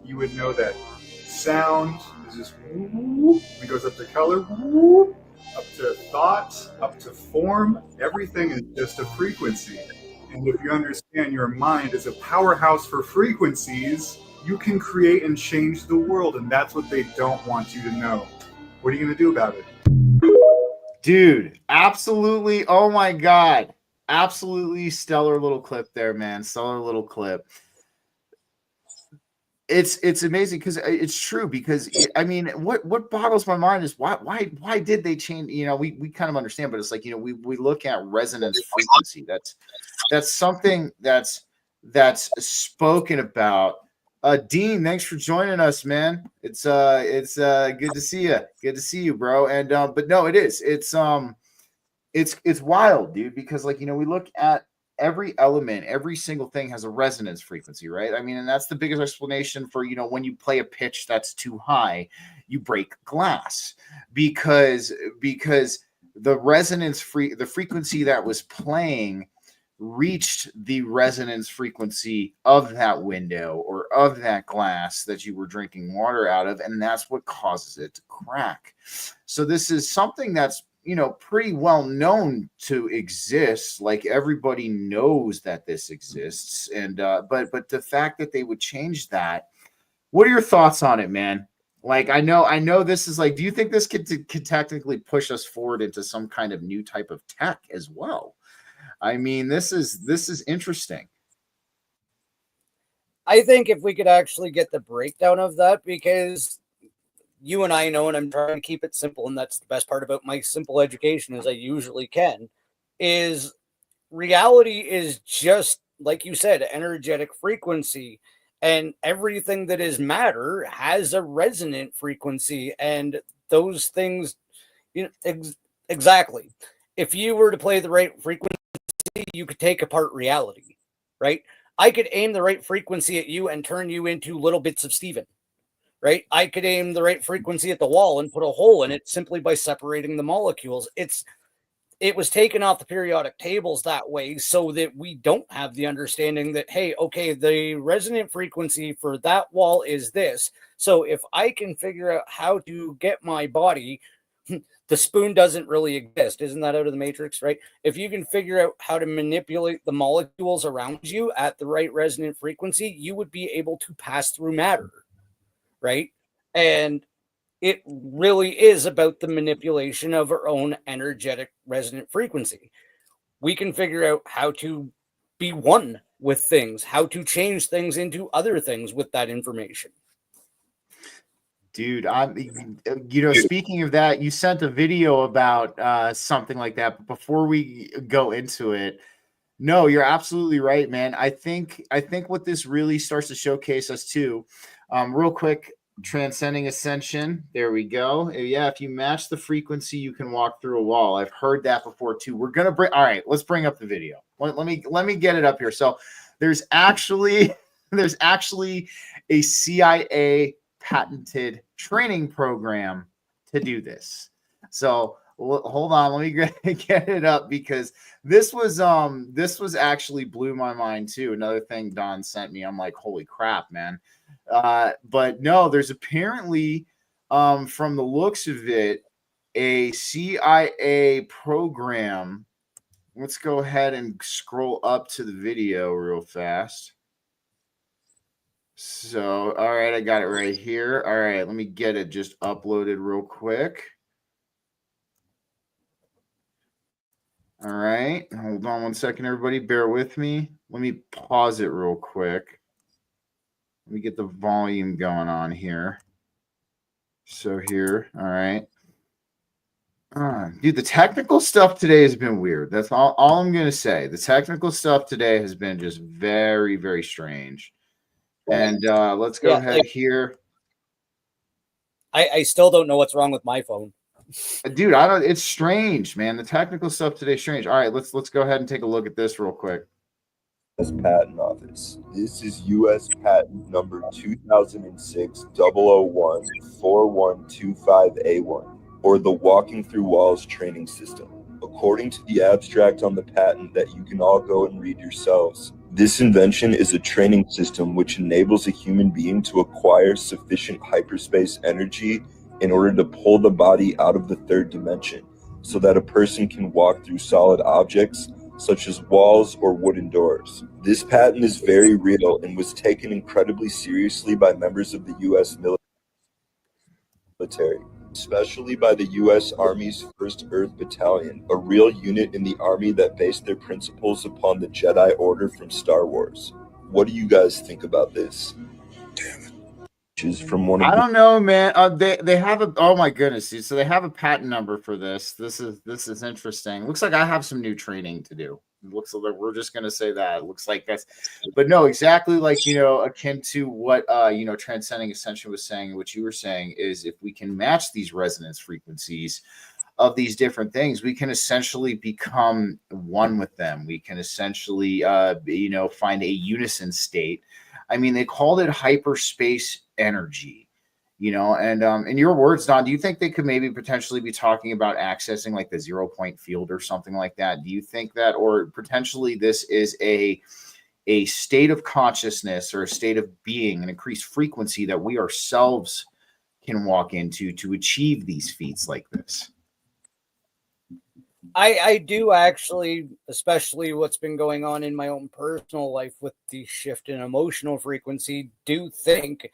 you would know that sound is just whoop, it goes up to color, whoop, up to thought, up to form. Everything is just a frequency. And if you understand your mind is a powerhouse for frequencies, you can create and change the world. And that's what they don't want you to know. What are you going to do about it? Dude, absolutely. Oh my God. Absolutely stellar little clip there, man. Stellar little clip. It's amazing because it's true. Because I mean, what boggles my mind is why did they change? You know, we kind of understand, but it's like, you know, we look at resonance frequency. That's something that's spoken about. Dean, thanks for joining us, man. It's good to see you. Good to see you, bro. And but no, it is. It's wild, dude, because like, you know, we look at every element, every single thing has a resonance frequency, right? I mean, and that's the biggest explanation for, you know, when you play a pitch that's too high, you break glass because the the frequency that was playing reached the resonance frequency of that window or of that glass that you were drinking water out of, and that's what causes it to crack. So this is something that's, you know, pretty well known to exist. Like everybody knows that this exists, and but the fact that they would change that, what are your thoughts on it, man? Like, I know this is like, do you think this could technically push us forward into some kind of new type of tech as well? I mean, this is interesting. I think if we could actually get the breakdown of that, because you and I know, and I'm trying to keep it simple, and that's the best part about my simple education, as I usually can, is reality is just, like you said, energetic frequency. And everything that is matter has a resonant frequency. And those things, exactly. If you were to play the right frequency, you could take apart reality, right? I could aim the right frequency at you and turn you into little bits of Steven, right? I could aim the right frequency at the wall and put a hole in it simply by separating the molecules. It was taken off the periodic tables that way so that we don't have the understanding that, hey, okay, the resonant frequency for that wall is this. So if I can figure out how to get my body, the spoon doesn't really exist. Isn't that out of the Matrix, right? If you can figure out how to manipulate the molecules around you at the right resonant frequency, you would be able to pass through matter, right? And it really is about the manipulation of our own energetic resonant frequency. We can figure out how to be one with things, how to change things into other things with that information. Dude, speaking of that, you sent a video about something like that. But before we go into it, no, you're absolutely right, man. I think what this really starts to showcase us too, real quick, transcending ascension. There we go. Yeah, if you match the frequency, you can walk through a wall. I've heard that before too. We're gonna bring. All right, let's bring up the video. Let me get it up here. So there's actually a CIA patented training program to do this. So hold on, let me get it up, because this was actually blew my mind too. Another thing Don sent me, I'm like, holy crap, man. But no, there's apparently from the looks of it, a CIA program. Let's go ahead and scroll up to the video real fast. So, all right, I got it right here. All right, let me get it just uploaded real quick. All right, hold on one second, everybody. Bear with me. Let me pause it real quick. Let me get the volume going on here. So here, all right. Dude, the technical stuff today has been weird. That's all I'm going to say. The technical stuff today has been just very, very strange. And let's go ahead here. I still don't know what's wrong with my phone. Dude, I don't. It's strange, man. The technical stuff today is strange. All right, let's go ahead and take a look at this real quick. U.S. Patent Office. This is U.S. Patent number 2006-001-4125A1, or the Walking Through Walls Training System. According to the abstract on the patent that you can all go and read yourselves, this invention is a training system which enables a human being to acquire sufficient hyperspace energy in order to pull the body out of the third dimension, so that a person can walk through solid objects such as walls or wooden doors. This patent is very real and was taken incredibly seriously by members of the U.S. military, especially by the U.S. Army's 1st Earth Battalion, a real unit in the Army that based their principles upon the Jedi Order from Star Wars. What do you guys think about this? Damn it. From one of I don't know, man. They have a, oh my goodness, dude. So they have a patent number for this. This is interesting. Looks like I have some new training to do. It looks like we're just gonna say that. It looks like that's, but no, exactly like akin to what Transcending Ascension was saying, what you were saying is if we can match these resonance frequencies of these different things, we can essentially become one with them. We can essentially find a unison state. I mean, they called it hyperspace energy, and in your words, Don, do you think they could maybe potentially be talking about accessing like the 0 point field or something like that? Do you think that, or potentially this is a state of consciousness or a state of being, an increased frequency that we ourselves can walk into to achieve these feats like this? I do actually, especially what's been going on in my own personal life with the shift in emotional frequency, do think,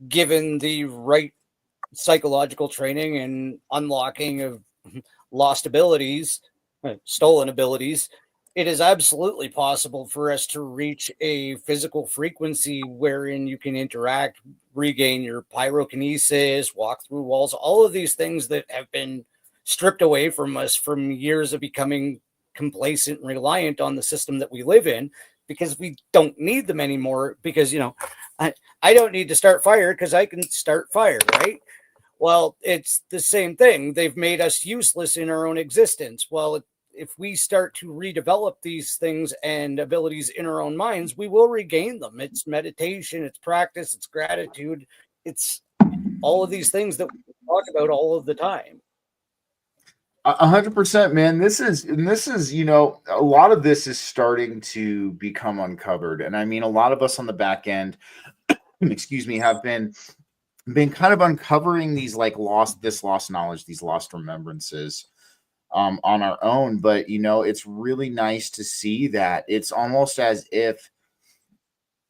given the right psychological training and unlocking of lost abilities, stolen abilities, it is absolutely possible for us to reach a physical frequency wherein you can interact, regain your pyrokinesis, walk through walls, all of these things that have been stripped away from us from years of becoming complacent and reliant on the system that we live in, because we don't need them anymore. Because, I don't need to start fire because I can start fire, right? Well, it's the same thing. They've made us useless in our own existence. Well, if we start to redevelop these things and abilities in our own minds, we will regain them. It's meditation, it's practice, it's gratitude, it's all of these things that we talk about all of the time. 100%, man. This is, a lot of this is starting to become uncovered. And I mean, a lot of us on the back end, excuse me, have been kind of uncovering these like lost knowledge, these lost remembrances on our own. But it's really nice to see that it's almost as if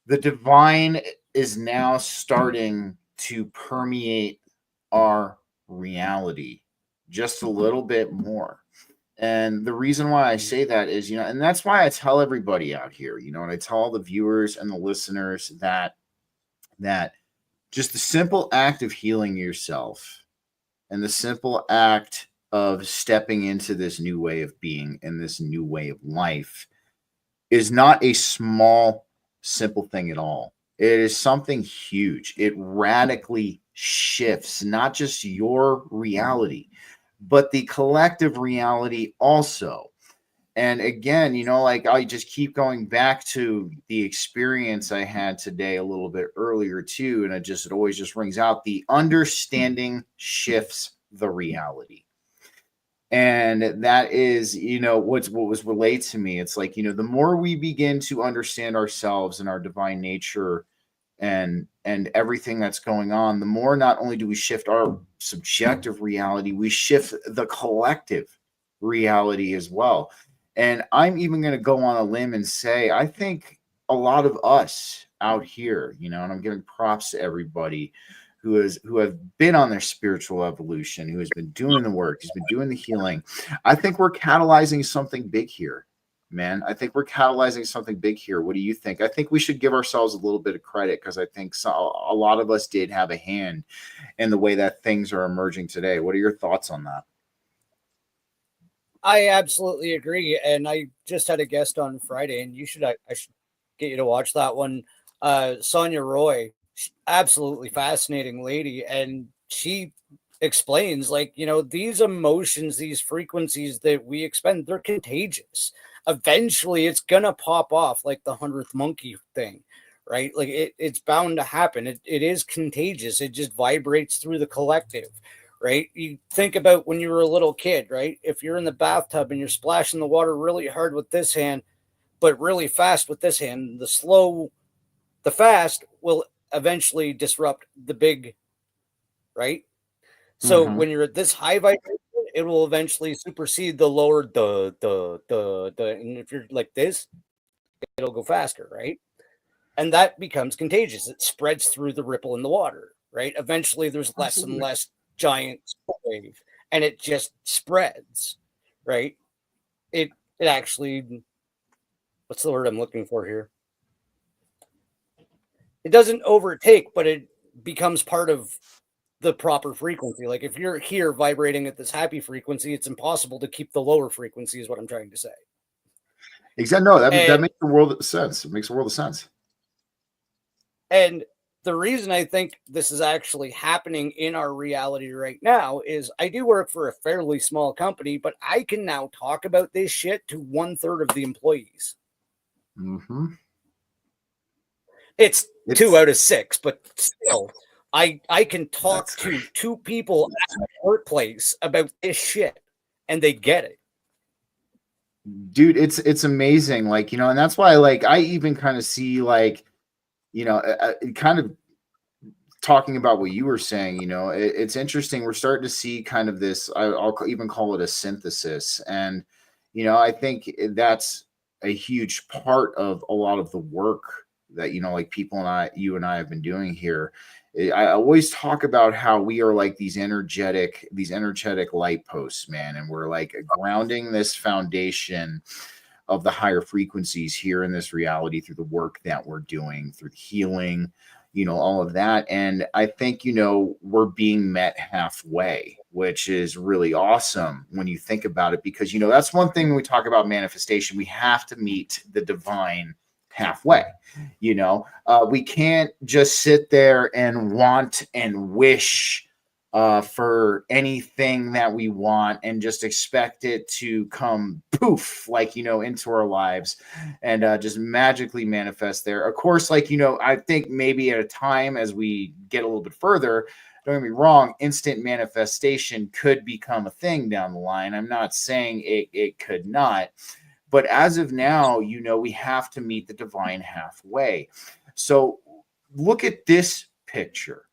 the divine is now starting to permeate our reality just a little bit more. And the reason why I say that is, and that's why I tell everybody out here, and I tell all the viewers and the listeners that just the simple act of healing yourself and the simple act of stepping into this new way of being and this new way of life is not a small, simple thing at all. It is something huge. It radically shifts not just your reality, but the collective reality also. And again, like I just keep going back to the experience I had today a little bit earlier too. And it always just rings out. The understanding shifts the reality. And that is, what was relayed to me. It's like, the more we begin to understand ourselves and our divine nature and everything that's going on, the more not only do we shift our subjective reality, we shift the collective reality as well. And I'm even going to go on a limb and say, I think a lot of us out here, and I'm giving props to everybody who have been on their spiritual evolution, who has been doing the work, who's been doing the healing. I think we're catalyzing something big here, man. I think we're catalyzing something big here. What do you think? I think we should give ourselves a little bit of credit, because I think a lot of us did have a hand in the way that things are emerging today. What are your thoughts on that? I absolutely agree. And I just had a guest on Friday, and I should get you to watch that one. Sonia Roy, absolutely fascinating lady. And she explains, like, these emotions, these frequencies that we expend, they're contagious. Eventually it's going to pop off, like the 100th monkey thing, right? Like it's bound to happen. It is contagious. It just vibrates through the collective. Right? You think about when you were a little kid, right? If you're in the bathtub and you're splashing the water really hard with this hand, but really fast with this hand, the fast will eventually disrupt the big, right? So when you're at this high vibration, it will eventually supersede the lower, and if you're like this, it'll go faster, right? And that becomes contagious. It spreads through the ripple in the water, right? Eventually there's less and less giant wave, and it just spreads, right? It actually, what's the word I'm looking for here? It doesn't overtake, but it becomes part of the proper frequency. Like if you're here vibrating at this happy frequency, it's impossible to keep the lower frequency, is what I'm trying to say. Exactly. No, that makes a world of sense. It makes a world of sense. And the reason I think this is actually happening in our reality right now is I do work for a fairly small company, but I can now talk about this shit to 1/3 of the employees. Mm-hmm. It's 2 out of 6, but still, I can talk to 2 people at my workplace about this shit, and they get it. Dude, it's amazing. Like, and that's why, like, I even kind of see, like, kind of talking about what you were saying, it's interesting. We're starting to see kind of this, I'll even call it a synthesis. And, I think that's a huge part of a lot of the work that, like you and I have been doing here. I always talk about how we are like these energetic light posts, man. And we're like grounding this foundation of the higher frequencies here in this reality through the work that we're doing, through healing, all of that. And I think, we're being met halfway, which is really awesome when you think about it, because, that's one thing when we talk about manifestation, we have to meet the divine halfway. We can't just sit there and want and wish for anything that we want and just expect it to come poof, into our lives and just magically manifest there. Of course, I think maybe at a time as we get a little bit further, don't get me wrong, instant manifestation could become a thing down the line. I'm not saying it could not. But as of now, we have to meet the divine halfway. So look at this picture,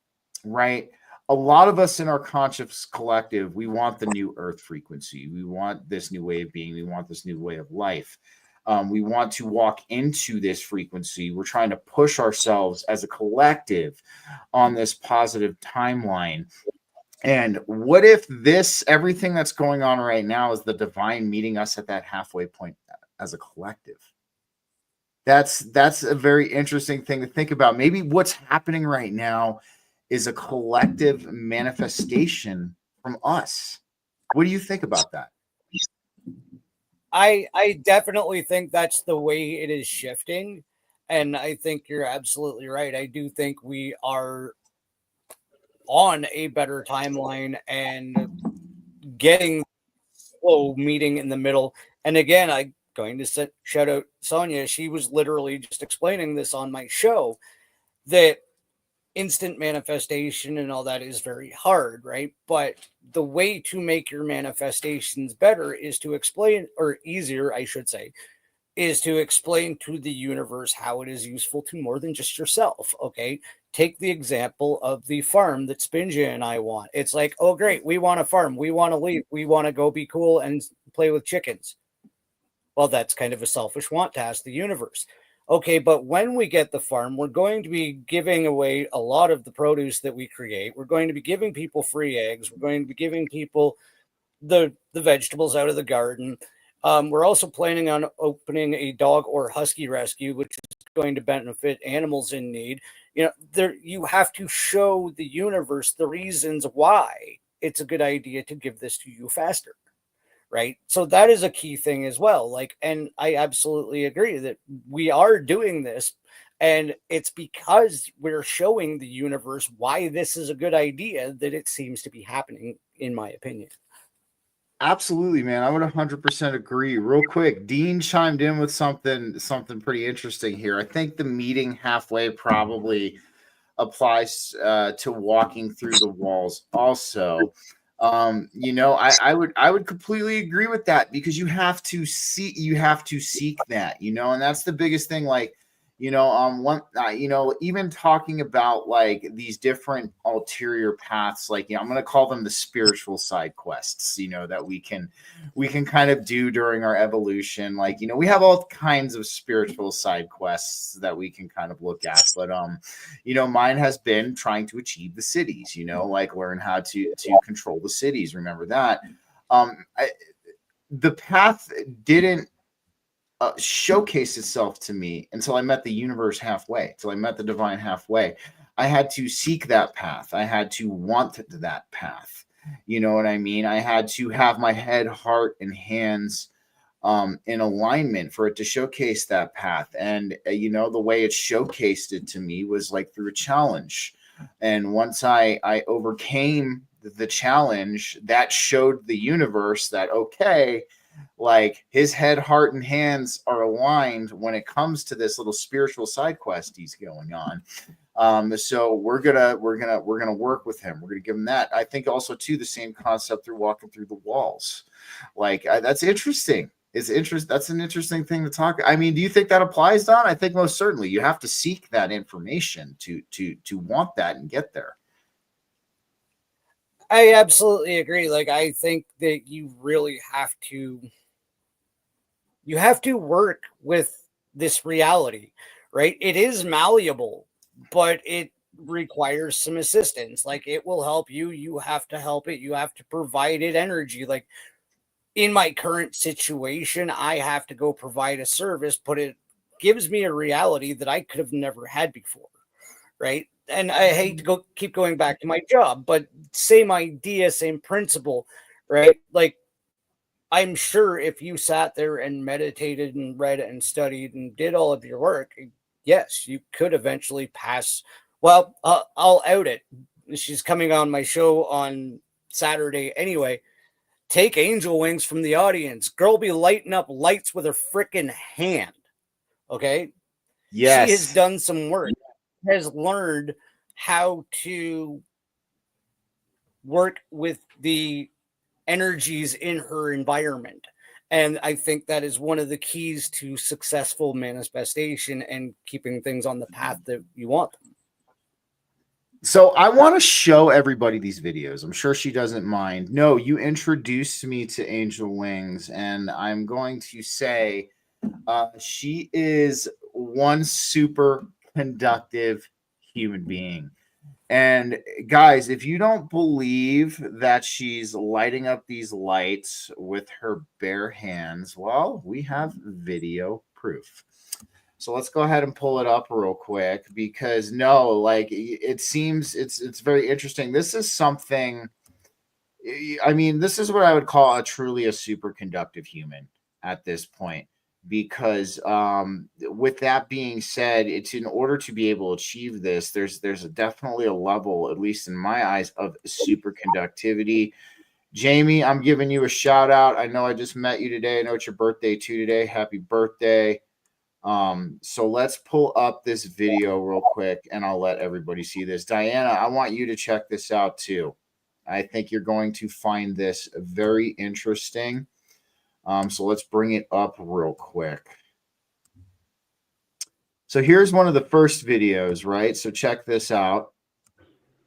right? A lot of us in our conscious collective, we want the new earth frequency. We want this new way of being. We want this new way of life. We want to walk into this frequency. We're trying to push ourselves as a collective on this positive timeline. And what if everything that's going on right now is the divine meeting us at that halfway point as a collective? That's a very interesting thing to think about. Maybe what's happening right now is a collective manifestation from us. What do you think about that? I definitely think that's the way it is shifting. And I think you're absolutely right. I do think we are on a better timeline and getting slow meeting in the middle. And again, I'm going to shout out Sonia. She was literally just explaining this on my show, that instant manifestation and all that is very hard, right? But the way to make your manifestations better is to explain, or easier, I should say, is to explain to the universe how it is useful to more than just yourself. Okay. Take the example of the farm that Spinja and I want. It's like, oh, great. We want a farm. We want to leave. We want to go be cool and play with chickens. Well, that's kind of a selfish want to ask the universe. Okay, but when we get the farm, we're going to be giving away a lot of the produce that we create. We're going to be giving people free eggs. We're going to be giving people the vegetables out of the garden. We're also planning on opening a dog or husky rescue, which is going to benefit animals in need. You have to show the universe the reasons why it's a good idea to give this to you faster. Right. So that is a key thing as well. And I absolutely agree that we are doing this, and it's because we're showing the universe why this is a good idea that it seems to be happening, in my opinion. Absolutely, man. I would 100% agree. Real quick, Dean chimed in with something pretty interesting here. I think the meeting halfway probably applies to walking through the walls also. I would completely agree with that, because you have to seek that, and that's the biggest thing. Even talking about these different ulterior paths, I'm going to call them the spiritual side quests, that we can kind of do during our evolution. We have all kinds of spiritual side quests that we can kind of look at, but mine has been trying to achieve the cities, learn how to control the cities. Remember that. The path didn't showcase itself to me until I met the universe halfway, till I met the divine halfway. I had to seek that path. I had to want that path. You know what I mean? I had to have my head, heart, and hands in alignment for it to showcase that path. And, the way it showcased it to me was through a challenge. And once I overcame the challenge, that showed the universe that, okay, his head, heart, and hands are aligned when it comes to this little spiritual side quest he's going on. So we're gonna work with him. We're gonna give him that. I think also too the same concept through walking through the walls. That's interesting. That's an interesting thing to talk. I mean, do you think that applies, Don? I think most certainly you have to seek that information to want that and get there. I absolutely agree. I think that you really have to work with this reality, right? It is malleable, but it requires some assistance. It will help you. You have to help it. You have to provide it energy. in my current situation, I have to go provide a service, but it gives me a reality that I could have never had before, right? And I hate to keep going back to my job, but same idea, same principle, right? Like, I'm sure if you sat there and meditated and read and studied and did all of your work, yes, you could eventually pass. Well, I'll out it. She's coming on my show on Saturday anyway. Take angel wings from the audience. Girl be lighting up lights with her freaking hand. Okay. She has Yes. done some work, has learned how to work with the energies in her environment. And I think that is one of the keys to successful manifestation and keeping things on the path that you want them. So I want to show everybody these videos. I'm sure she doesn't mind. No, you introduced me to Angel Wings, and I'm going to say she is one super conductive human being. And guys, if you don't believe that she's lighting up these lights with her bare hands, well, we have video proof. So let's go ahead and pull it up real quick because no, like it seems it's very interesting. This is something. I mean, this is what I would call a truly a superconductive human at this point. Because with that being said, it's in order to be able to achieve this, there's definitely a level, at least in my eyes, of superconductivity. Jamie, I'm giving you a shout out. I know I just met you today. I know it's your birthday too today. Happy birthday. So let's pull up this video real quick and I'll let everybody see this. Diana, I want you to check this out too. I think you're going to find this very interesting. So let's bring it up real quick. So here's one of the first videos, right? So check this out.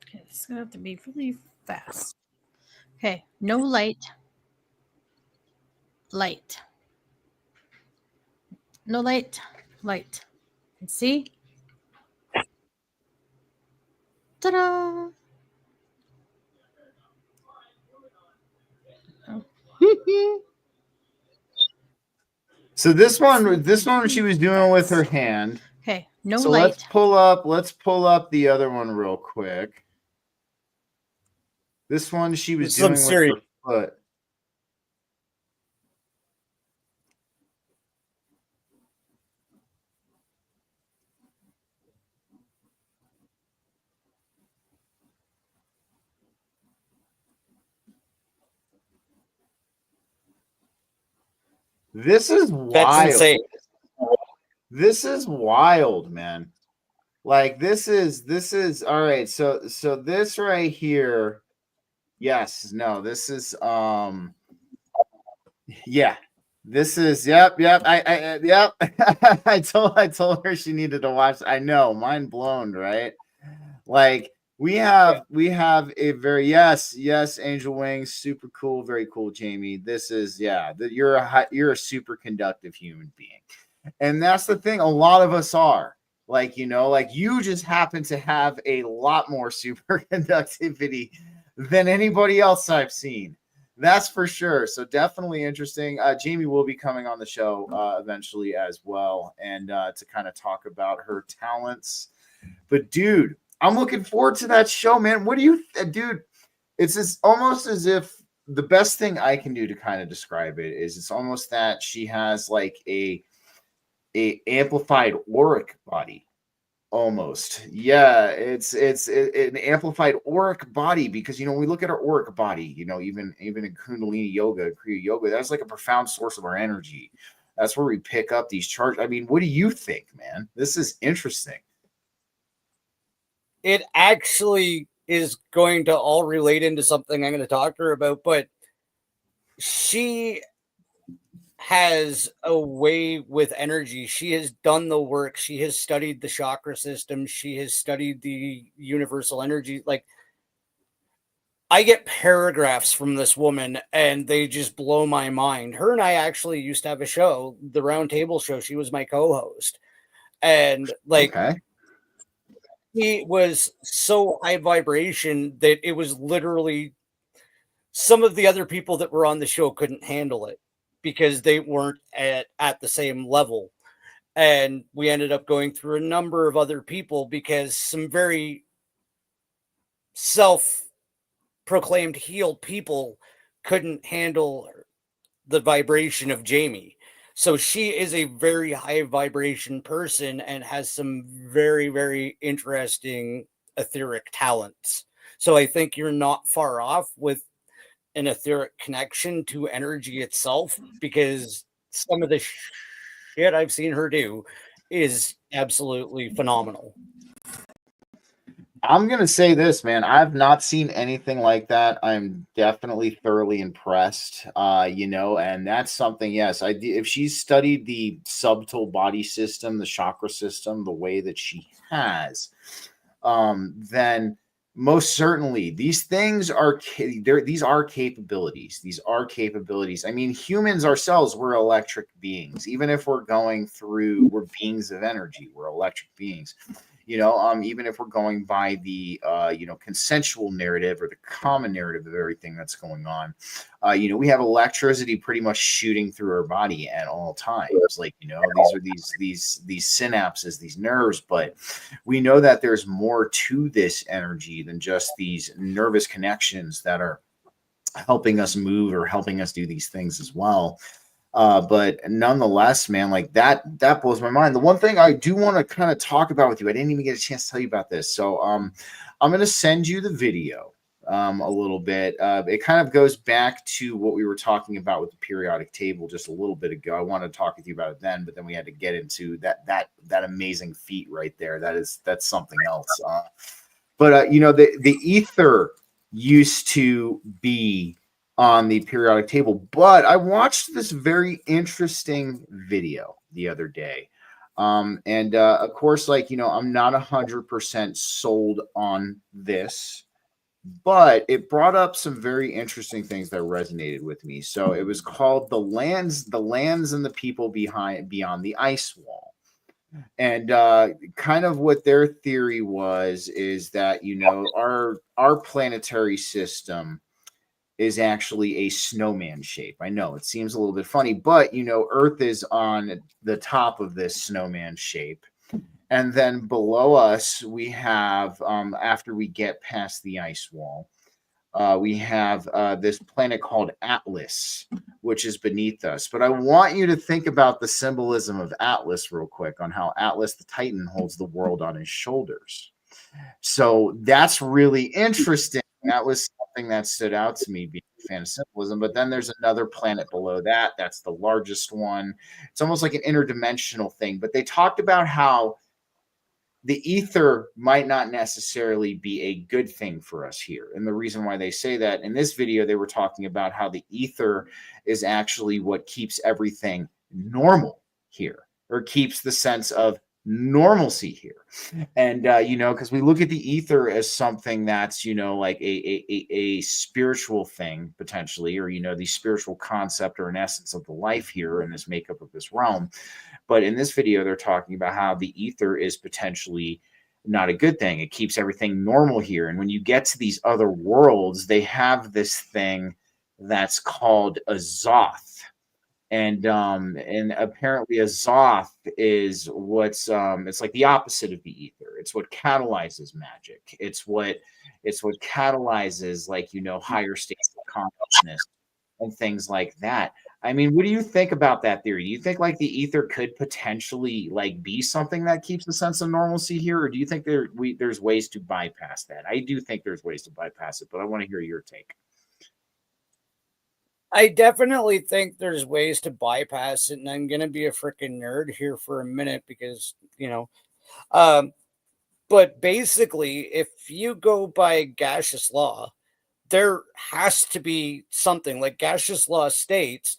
Okay, this is gonna have to be really fast. Okay, no light. Light. No light. Light. And see? Ta-da! Oh. So this one she was doing with her hand. Okay, no So light. let's pull up the other one real quick. This one she was doing with her foot. This is wild. That's insane. This is wild, man. Like this is all right. So this right here, yes, no, this is yeah. This is yep. Yep. I told her she needed to watch. I know, mind blown, right? Like we have a very yes, Angel Wings, super cool, very cool, Jamie. This is you're a super conductive human being. And that's the thing, a lot of us are. Like, you know, like you just happen to have a lot more superconductivity than anybody else I've seen. That's for sure. So definitely interesting. Jamie will be coming on the show eventually as well, and to kind of talk about her talents. But dude, I'm looking forward to that show, man. What do you, dude? It's almost as if the best thing I can do to kind of describe it is it's almost that she has like a amplified auric body. Almost. Yeah, it's an amplified auric body because, you know, when we look at our auric body, you know, even in Kundalini yoga, Kriya yoga, that's like a profound source of our energy. That's where we pick up these charges. I mean, what do you think, man? This is interesting. It actually is going to all relate into something I'm going to talk to her about, but she has a way with energy. She has done the work. She has studied the chakra system. She has studied the universal energy. Like, I get paragraphs from this woman and they just blow my mind. Her and I actually used to have a show, the Round Table Show. She was my co-host. And like, he was so high vibration that it was literally some of the other people that were on the show couldn't handle it because they weren't at the same level. And we ended up going through a number of other people because some very self proclaimed healed people couldn't handle the vibration of Jamie. So she is a very high vibration person and has some very, very interesting etheric talents. So I think you're not far off with an etheric connection to energy itself, because some of the shit I've seen her do is absolutely phenomenal. I'm gonna say this, man. I've not seen anything like that. I'm definitely thoroughly impressed. And that's something. Yes, if she's studied the subtle body system, the chakra system, the way that she has, then most certainly these things are these are capabilities. These are capabilities. I mean, humans ourselves, we're electric beings. Even if we're going through, we're beings of energy. We're electric beings. Even if we're going by the consensual narrative or the common narrative of everything that's going on, we have electricity pretty much shooting through our body at all times. Like, these are these synapses, these nerves, but we know that there's more to this energy than just these nervous connections that are helping us move or helping us do these things as well. But nonetheless, man, like that blows my mind. The one thing I do want to kind of talk about with you, I didn't even get a chance to tell you about this. So I'm going to send you the video a little bit. It kind of goes back to what we were talking about with the periodic table just a little bit ago. I wanted to talk with you about it then, but then we had to get into that amazing feat right there. That's something else. The ether used to be on the periodic table, but I watched this very interesting video the other day. Of course, I'm not 100% sold on this, but it brought up some very interesting things that resonated with me. So it was called the lands and the people beyond the ice wall. And kind of what their theory is that, our planetary system is actually a snowman shape. I know it seems a little bit funny, but Earth is on the top of this snowman shape. And then below us, we have, after we get past the ice wall, we have this planet called Atlas, which is beneath us. But I want you to think about the symbolism of Atlas real quick, on how Atlas the Titan holds the world on his shoulders. So that's really interesting. That was something that stood out to me, being a fan of symbolism. But then there's another planet below that. That's the largest one. It's almost like an interdimensional thing. But they talked about how the ether might not necessarily be a good thing for us here. And the reason why they say that, in this video, they were talking about how the ether is actually what keeps everything normal here, or keeps the sense of normalcy here. And because we look at the ether as something that's like a spiritual thing potentially, or the spiritual concept or an essence of the life here in this makeup of this realm. But in this video, they're talking about how the ether is potentially not a good thing. It keeps everything normal here. And when you get to these other worlds, they have this thing that's called a Zoth. And apparently a Zoth is what's it's like the opposite of the ether. It's what catalyzes magic. It's what catalyzes higher states of consciousness and things like that. I mean, what do you think about that theory? Do you think the ether could potentially be something that keeps a sense of normalcy here, or do you think there's ways to bypass that? I do think there's ways to bypass it, but I want to hear your take. I definitely think there's ways to bypass it, and I'm gonna be a freaking nerd here for a minute because but basically, if you go by gaseous law, there has to be something. Like gaseous law states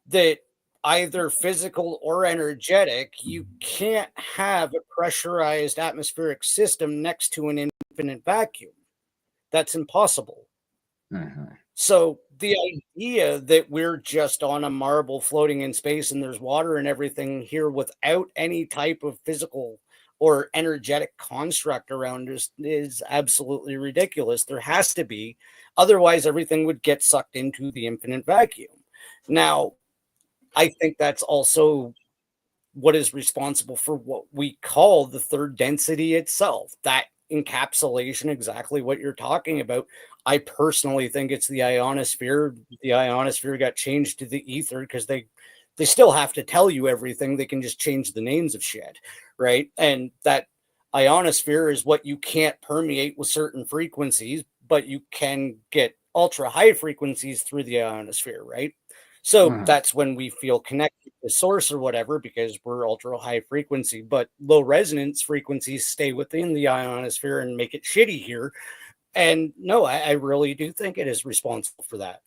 that either physical or energetic, you can't have a pressurized atmospheric system next to an infinite vacuum. That's impossible. Mm-hmm. So the idea that we're just on a marble floating in space and there's water and everything here without any type of physical or energetic construct around us is absolutely ridiculous. There has to be, otherwise everything would get sucked into the infinite vacuum. Now, I think that's also what is responsible for what we call the third density itself. That encapsulation, exactly what you're talking about. I personally think it's the ionosphere. The ionosphere got changed to the ether because they still have to tell you everything. They can just change the names of shit, right? And that ionosphere is what you can't permeate with certain frequencies, but you can get ultra high frequencies through the ionosphere, right? So that's when we feel connected to the source or whatever, because we're ultra high frequency, but low resonance frequencies stay within the ionosphere and make it shitty here. And no, I really do think it is responsible for that.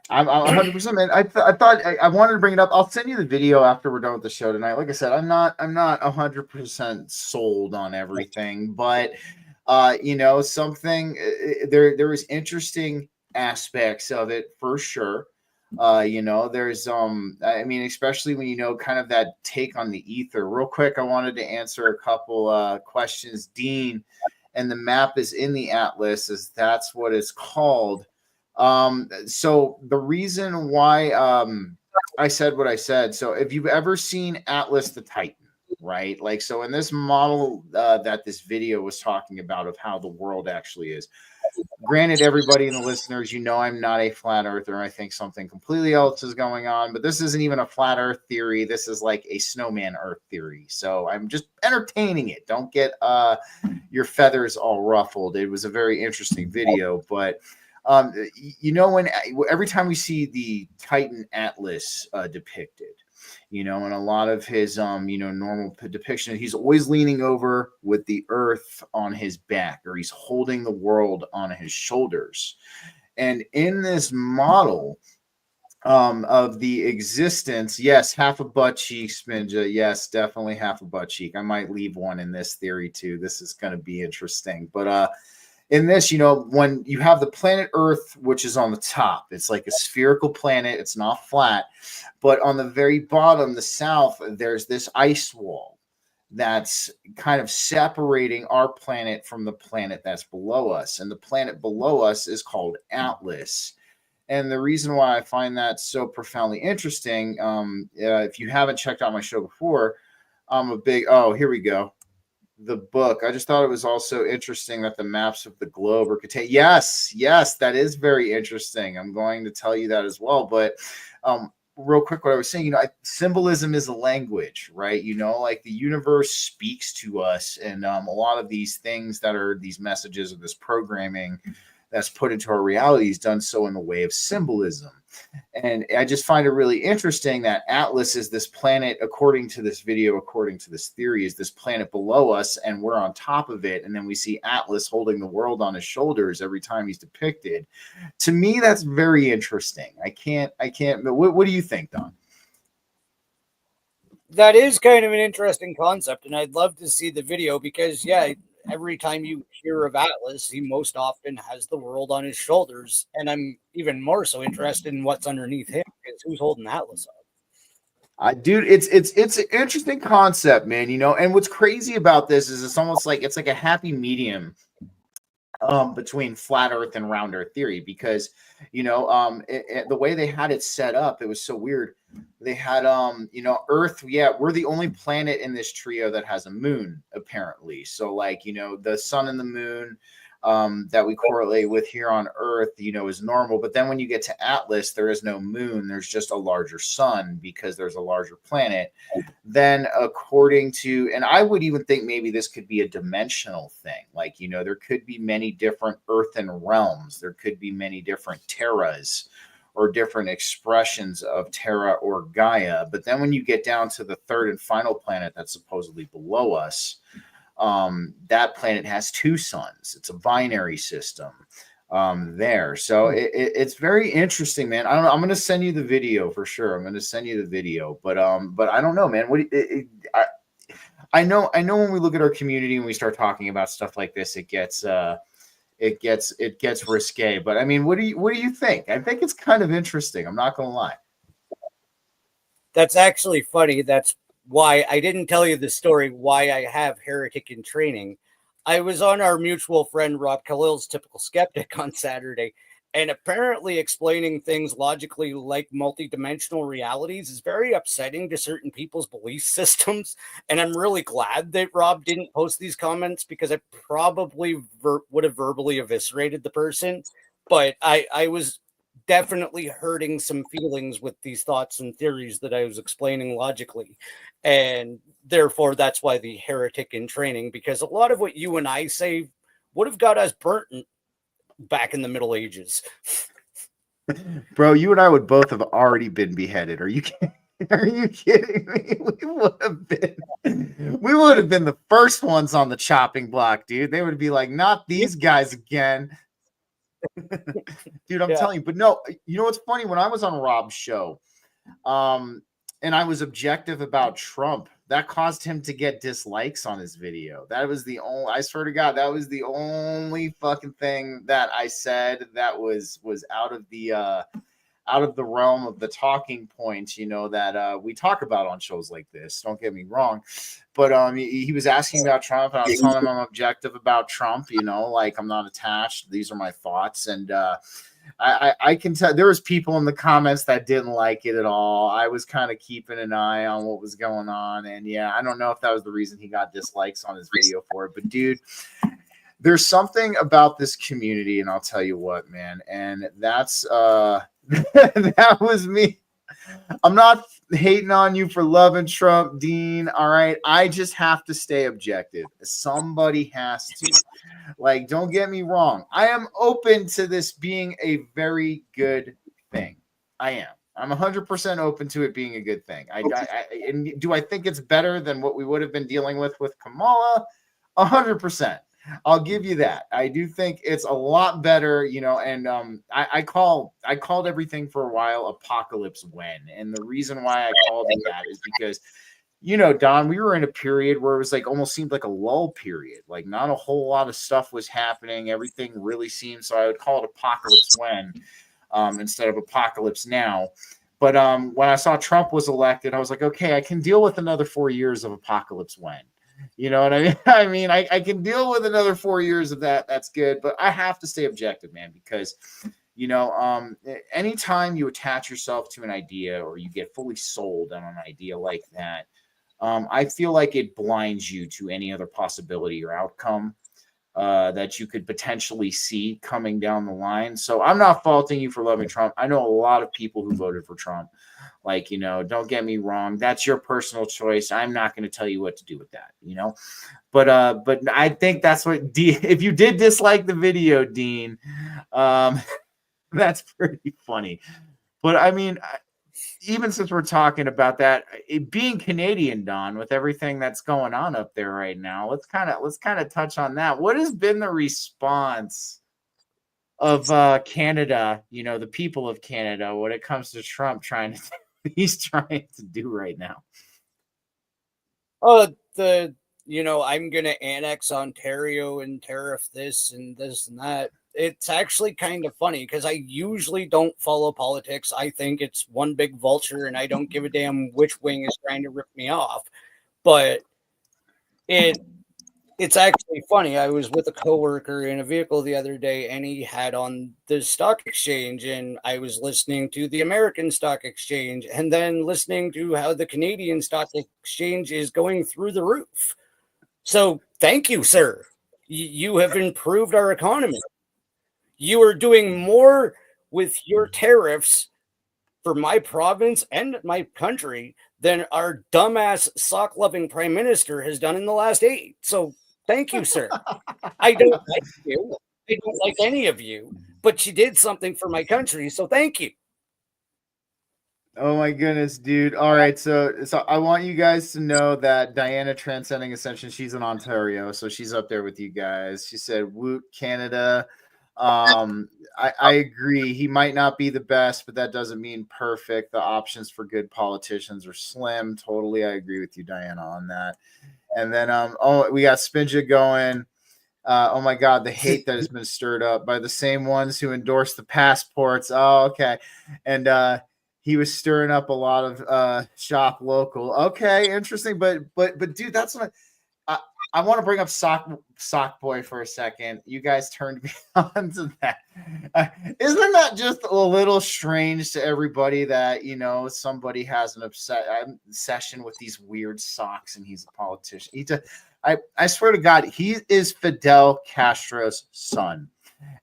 I'm 100%, man. I thought I wanted to bring it up. I'll send you the video after we're done with the show tonight. Like I said, I'm not 100% sold on everything, but something there was interesting aspects of it for sure. There's I mean, especially when kind of that take on the ether. Real quick, I wanted to answer a couple questions, Dean, and the map is in the atlas, as that's what it's called. So the reason why I said what I said, so if you've ever seen Atlas the Titan, right? Like, so in this model that this video was talking about of how the world actually is, granted, everybody in the listeners, I'm not a flat earther. I think something completely else is going on, but this isn't even a flat earth theory. This is like a snowman earth theory. So I'm just entertaining it. Don't get your feathers all ruffled. It was a very interesting video, but when every time we see the Titan Atlas depicted, in a lot of his normal depiction, he's always leaning over with the earth on his back, or he's holding the world on his shoulders. And in this model of the existence, yes, half a butt cheek, Spinja, yes, definitely half a butt cheek. I might leave one in this theory too. This is going to be interesting, but in this, when you have the planet Earth, which is on the top, it's like a spherical planet. It's not flat. But on the very bottom, the south, there's this ice wall that's kind of separating our planet from the planet that's below us. And the planet below us is called Atlas. And the reason why I find that so profoundly interesting, if you haven't checked out my show before, I'm a big, here we go. The book. I just thought it was also interesting that the maps of the globe are contained. Yes, that is very interesting. I'm going to tell you that as well. But real quick, what I was saying, symbolism is a language, right? Like the universe speaks to us, and a lot of these things that are these messages of this programming that's put into our reality is done so in the way of symbolism. And I just find it really interesting that Atlas is this planet, according to this video, according to this theory, is this planet below us, and we're on top of it. And then we see Atlas holding the world on his shoulders every time he's depicted. To me, that's very interesting. I can't. What do you think, Don? That is kind of an interesting concept, and I'd love to see the video because, every time you hear of Atlas, he most often has the world on his shoulders. And I'm even more so interested in what's underneath him, because who's holding Atlas up? Dude, it's an interesting concept, man. And what's crazy about this is it's almost like it's like a happy medium between flat earth and round earth theory, because the way they had it set up, it was so weird. They had Earth, we're the only planet in this trio that has a moon, apparently. So like the sun and the moon that we correlate with here on Earth is normal, but then when you get to Atlas, there is no moon. There's just a larger sun because there's a larger planet. Then according to, and I would even think maybe this could be a dimensional thing, like there could be many different earthen realms, there could be many different terras or different expressions of Terra or Gaia. But then when you get down to the third and final planet that's supposedly below us, that planet has two suns. It's a binary system there. So it's very interesting, man. I don't know. I'm going to send you the video for sure. I'm going to send you the video, but I don't know, man. I know when we look at our community and we start talking about stuff like this, it gets risque. But I mean, what do you think? I think it's kind of interesting. I'm not going to lie. That's actually funny. That's why I didn't tell you the story, why I have heretic in training. I was on our mutual friend Rob Khalil's Typical Skeptic on Saturday, and apparently explaining things logically like multidimensional realities is very upsetting to certain people's belief systems. And I'm really glad that Rob didn't post these comments, because I probably would have verbally eviscerated the person. But I was definitely hurting some feelings with these thoughts and theories that I was explaining logically. And therefore, that's why the heretic in training, because a lot of what you and I say would have got us burnt back in the Middle Ages. Bro, you and I would both have already been beheaded. Are you kidding? Are you kidding me? We would have been the first ones on the chopping block, dude. They would be like, not these guys again. Dude, I'm telling you. But no, you know what's funny? When I was on Rob's show, and I was objective about Trump, that caused him to get dislikes on his video. That was the only, I swear to God, that was the only fucking thing that I said that was out of the realm of the talking points, you know, that we talk about on shows like this. Don't get me wrong. But he was asking about Trump, and I was telling him I'm objective about Trump, you know, like I'm not attached. These are my thoughts. And I can tell there was people in the comments that didn't like it at all. I was kind of keeping an eye on what was going on. And yeah, I don't know if that was the reason he got dislikes on his video for it. But dude, there's something about this community, and I'll tell you what, man. And that's that was me. I'm not hating on you for loving Trump, Dean. All right. I just have to stay objective. Somebody has to. Like, don't get me wrong. I am open to this being a very good thing. I am. I'm 100% open to it being a good thing. And do I think it's better than what we would have been dealing with Kamala? 100%. I'll give you that. I do think it's a lot better, you know, and I called everything for a while apocalypse when. And the reason why I called it that is because, you know, Don, we were in a period where it was like almost seemed like a lull period. Like not a whole lot of stuff was happening. Everything really seemed, so I would call it apocalypse when instead of apocalypse now. But when I saw Trump was elected, I was like, okay, I can deal with another 4 years of apocalypse when. You know what I mean? I mean, I can deal with another 4 years of that. That's good. But I have to stay objective, man, because, you know, anytime you attach yourself to an idea or you get fully sold on an idea like that, I feel like it blinds you to any other possibility or outcome that you could potentially see coming down the line. So I'm not faulting you for loving Trump. I know a lot of people who voted for Trump. Like, you know, don't get me wrong. That's your personal choice. I'm not going to tell you what to do with that, you know. But I think that's what if you did dislike the video, Dean, that's pretty funny. But I mean, even since we're talking about that, being Canadian, Don, with everything that's going on up there right now, let's kind of touch on that. What has been the response of Canada, you know, the people of Canada, when it comes to Trump he's trying to do right now? Oh, I'm going to annex Ontario and tariff this and that. It's actually kind of funny because I usually don't follow politics. I think it's one big vulture and I don't give a damn which wing is trying to rip me off. But it's actually funny. I was with a coworker in a vehicle the other day and he had on the stock exchange, and I was listening to the American stock exchange and then listening to how the Canadian stock exchange is going through the roof. So thank you, sir. You have improved our economy. You are doing more with your tariffs for my province and my country than our dumbass sock-loving prime minister has done in the last 8. So thank you, sir. I don't like you. I don't like any of you, but you did something for my country, so thank you. Oh my goodness, dude. All right, so I want you guys to know that Diana Transcending Ascension, she's in Ontario, so she's up there with you guys. She said, "Woot, Canada." I agree. He might not be the best, but that doesn't mean perfect. The options for good politicians are slim. Totally, I agree with you, Diana, on that. And then, we got Spinja going. Oh my God, the hate that has been stirred up by the same ones who endorsed the passports. Oh, okay. And he was stirring up a lot of shop local. Okay, interesting, but dude, that's what I want to bring up sock boy for a second. You guys turned me on to that. Isn't that just a little strange to everybody that somebody has an obsession with these weird socks and he's a politician? I swear to God, he is Fidel Castro's son.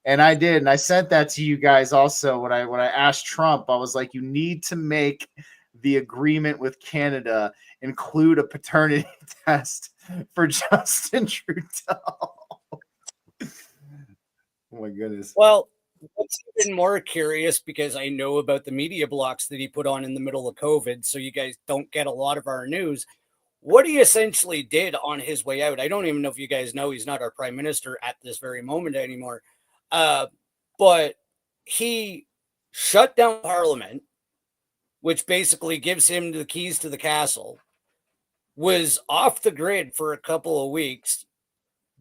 And I sent that to you guys also when I asked Trump. I was like, you need to make the agreement with Canada include a paternity test for Justin Trudeau. Oh my goodness. Well, what's even more curious, because I know about the media blocks that he put on in the middle of COVID, so you guys don't get a lot of our news. What he essentially did on his way out, I don't even know if you guys know, he's not our prime minister at this very moment anymore. But he shut down Parliament, which basically gives him the keys to the castle, was off the grid for a couple of weeks,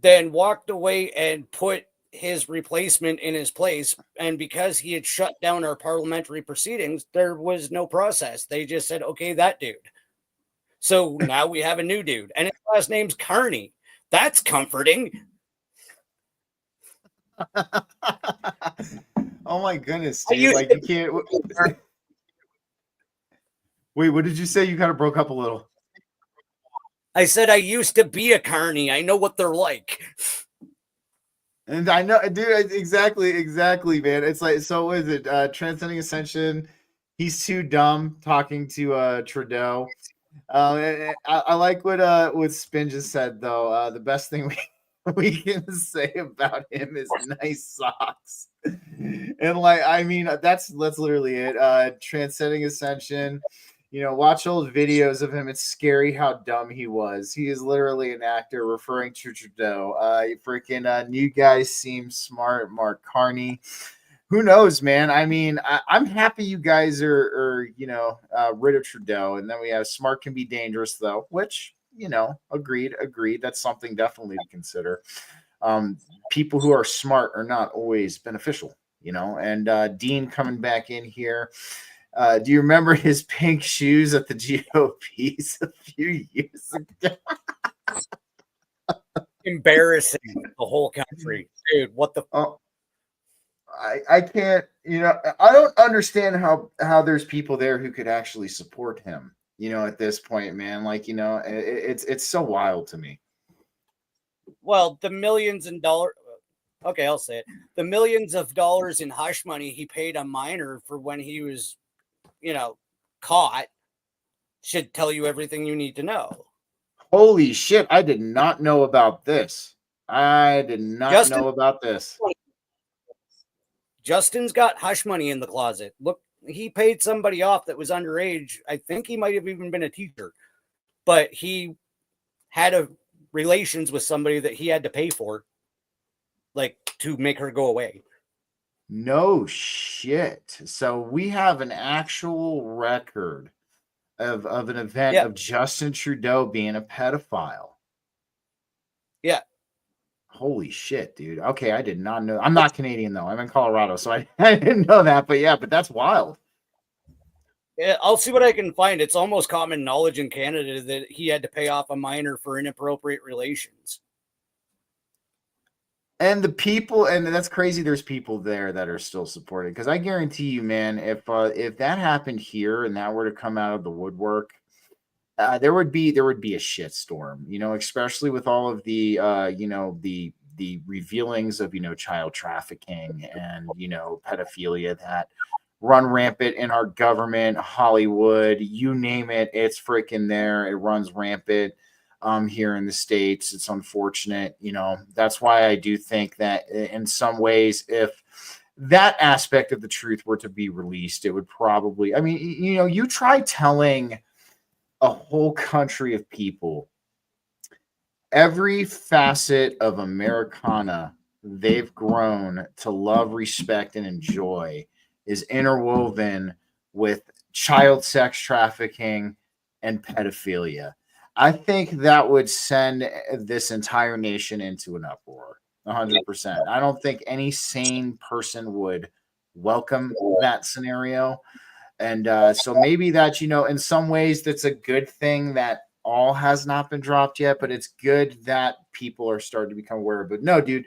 then walked away and put his replacement in his place. And because he had shut down our parliamentary proceedings, there was no process. They just said, okay, that dude. So now we have a new dude, and his last name's Carney. That's comforting. Oh my goodness, dude. Like, you can't. Wait, what did you say? You kind of broke up a little. I said I used to be a Carney. I know what they're like. And I know, dude, exactly, man. It's like, so what is it? Transcending Ascension. He's too dumb talking to Trudeau. I like what Spin just said though. The best thing we can say about him is nice socks. And like, I mean, that's literally it. Transcending Ascension. Watch old videos of him. It's scary how dumb he was. He is literally an actor referring to Trudeau. Freaking new guys seem smart. Mark Carney. Who knows, man? I mean, I'm happy you guys are rid of Trudeau. And then we have smart can be dangerous, though, which, agreed. That's something definitely to consider. People who are smart are not always beneficial, and Dean coming back in here. Do you remember his pink shoes at the GOPs a few years ago? Embarrassing the whole country. Dude, what the I can't, I don't understand how there's people there who could actually support him, at this point, man. Like, it's so wild to me. Well, the millions and dollars. Okay, I'll say it. The millions of dollars in hush money he paid a minor for when he was, caught should tell you everything you need to know. Holy shit. I did not know about this. Know about this. Justin's got hush money in the closet. Look, he paid somebody off that was underage. I think he might have even been a teacher, but he had relations with somebody that he had to pay for, like, to make her go away. No shit. So we have an actual record of an event of Justin Trudeau being a pedophile. Yeah. Holy shit, dude. Okay, I did not know. I'm not Canadian, though. I'm in Colorado, so I didn't know that. But that's wild. Yeah, I'll see what I can find. It's almost common knowledge in Canada that he had to pay off a minor for inappropriate relations. And the people, and that's crazy. There's people there that are still supporting, because I guarantee you, man, if that happened here and that were to come out of the woodwork, there would be a shit storm, especially with all of the the revealings of child trafficking and pedophilia that run rampant in our government, Hollywood, you name it, it's freaking there. It runs rampant. Here in the States. It's unfortunate, that's why I do think that in some ways, if that aspect of the truth were to be released, it would probably, I mean, you try telling a whole country of people every facet of Americana they've grown to love, respect, and enjoy is interwoven with child sex trafficking and pedophilia. I think that would send this entire nation into an uproar, 100%. I don't think any sane person would welcome that scenario. And so maybe that, in some ways that's a good thing that all has not been dropped yet, but it's good that people are starting to become aware of it. No, dude,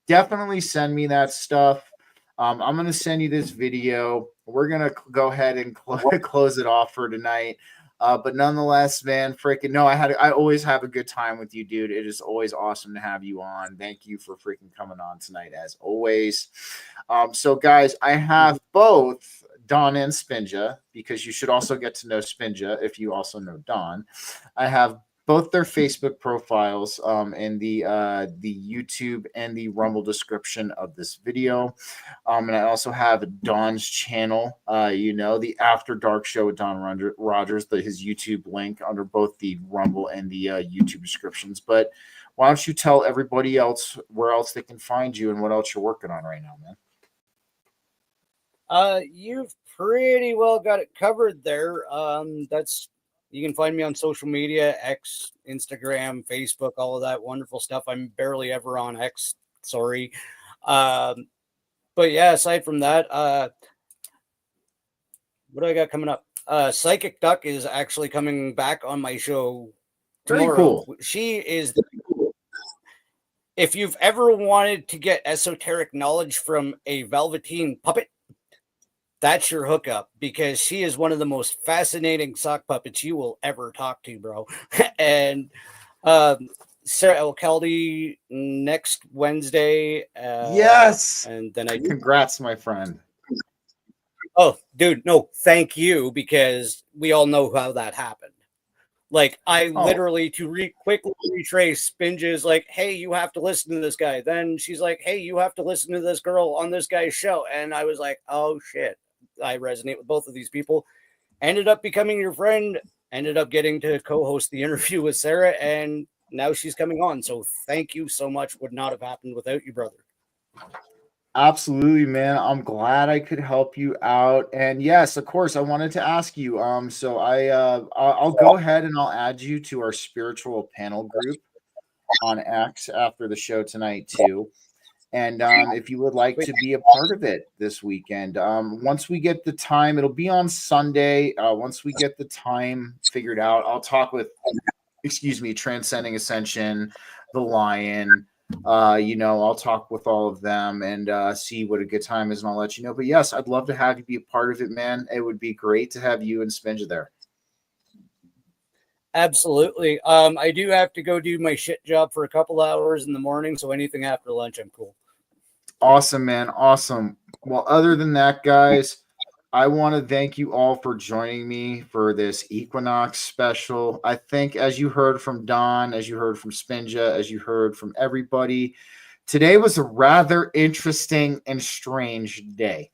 definitely send me that stuff. I'm going to send you this video. We're going to go ahead and close it off for tonight. But nonetheless, man, freaking no, I always have a good time with you, dude. It is always awesome to have you on. Thank you for freaking coming on tonight, as always. So guys, I have both Don and Spinja, because you should also get to know Spinja if you also know Don. I have both their Facebook profiles in the YouTube and the Rumble description of this video. And I also have Don's channel, the After Dark Show with Don Rogers, his YouTube link under both the Rumble and the YouTube descriptions. But why don't you tell everybody else where else they can find you and what else you're working on right now, man? You've pretty well got it covered there. You can find me on social media, X, Instagram, Facebook, all of that wonderful stuff. I'm barely ever on X, sorry. But yeah, aside from that, what do I got coming up? Psychic Duck is actually coming back on my show tomorrow. Very cool. She is if you've ever wanted to get esoteric knowledge from a Velveteen puppet, that's your hookup, because she is one of the most fascinating sock puppets you will ever talk to, bro. And Sarah Alcalde next Wednesday. Yes. And then Congrats, my friend. Oh, dude, no, thank you, because we all know how that happened. Like, I literally, to quickly retrace, Spinja's like, hey, you have to listen to this guy. Then she's like, hey, you have to listen to this girl on this guy's show. And I was like, oh, shit. I resonate with both of these people. Ended up becoming your friend. Ended up getting to co-host the interview with Sarah. And now she's coming on. So thank you so much. Would not have happened without you, brother. Absolutely, man. I'm glad I could help you out. And yes, of course, I wanted to ask you. So I'll go ahead and I'll add you to our spiritual panel group on X after the show tonight too. And if you would like to be a part of it this weekend, once we get the time, it'll be on Sunday. Once we get the time figured out, I'll talk with, Transcending Ascension, the Lion. I'll talk with all of them and see what a good time is, and I'll let you know. But yes, I'd love to have you be a part of it, man. It would be great to have you and Spinja there. Absolutely. I do have to go do my shit job for a couple hours in the morning, so anything after lunch, I'm cool. Awesome, man. Awesome. Well, other than that, guys, I want to thank you all for joining me for this Equinox special. I think, as you heard from Don, as you heard from Spinja, as you heard from everybody, today was a rather interesting and strange day.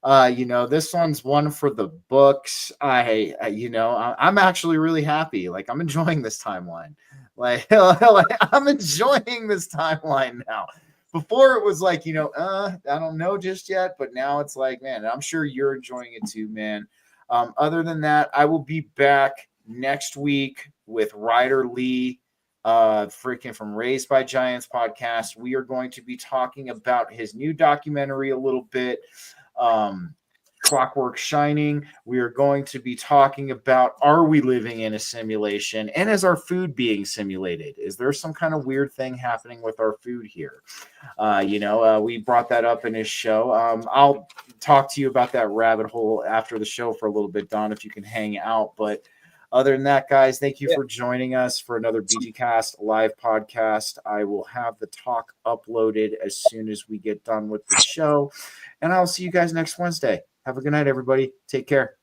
This one's one for the books. I'm actually really happy. Like, I'm enjoying this timeline. Like I'm enjoying this timeline now. Before it was like, I don't know just yet, but now it's like, man, I'm sure you're enjoying it too, man. Other than that, I will be back next week with Ryder Lee, freaking from Raised by Giants podcast. We are going to be talking about his new documentary a little bit, Clockwork Shining. We are going to be talking about, are we living in a simulation, and is our food being simulated? Is there some kind of weird thing happening with our food here? We brought that up in his show. I'll talk to you about that rabbit hole after the show for a little bit, Don, if you can hang out. But other than that, guys, thank you for joining us for another BGcast live podcast. I will have the talk uploaded as soon as we get done with the show, and I'll see you guys next Wednesday. Have a good night, everybody. Take care.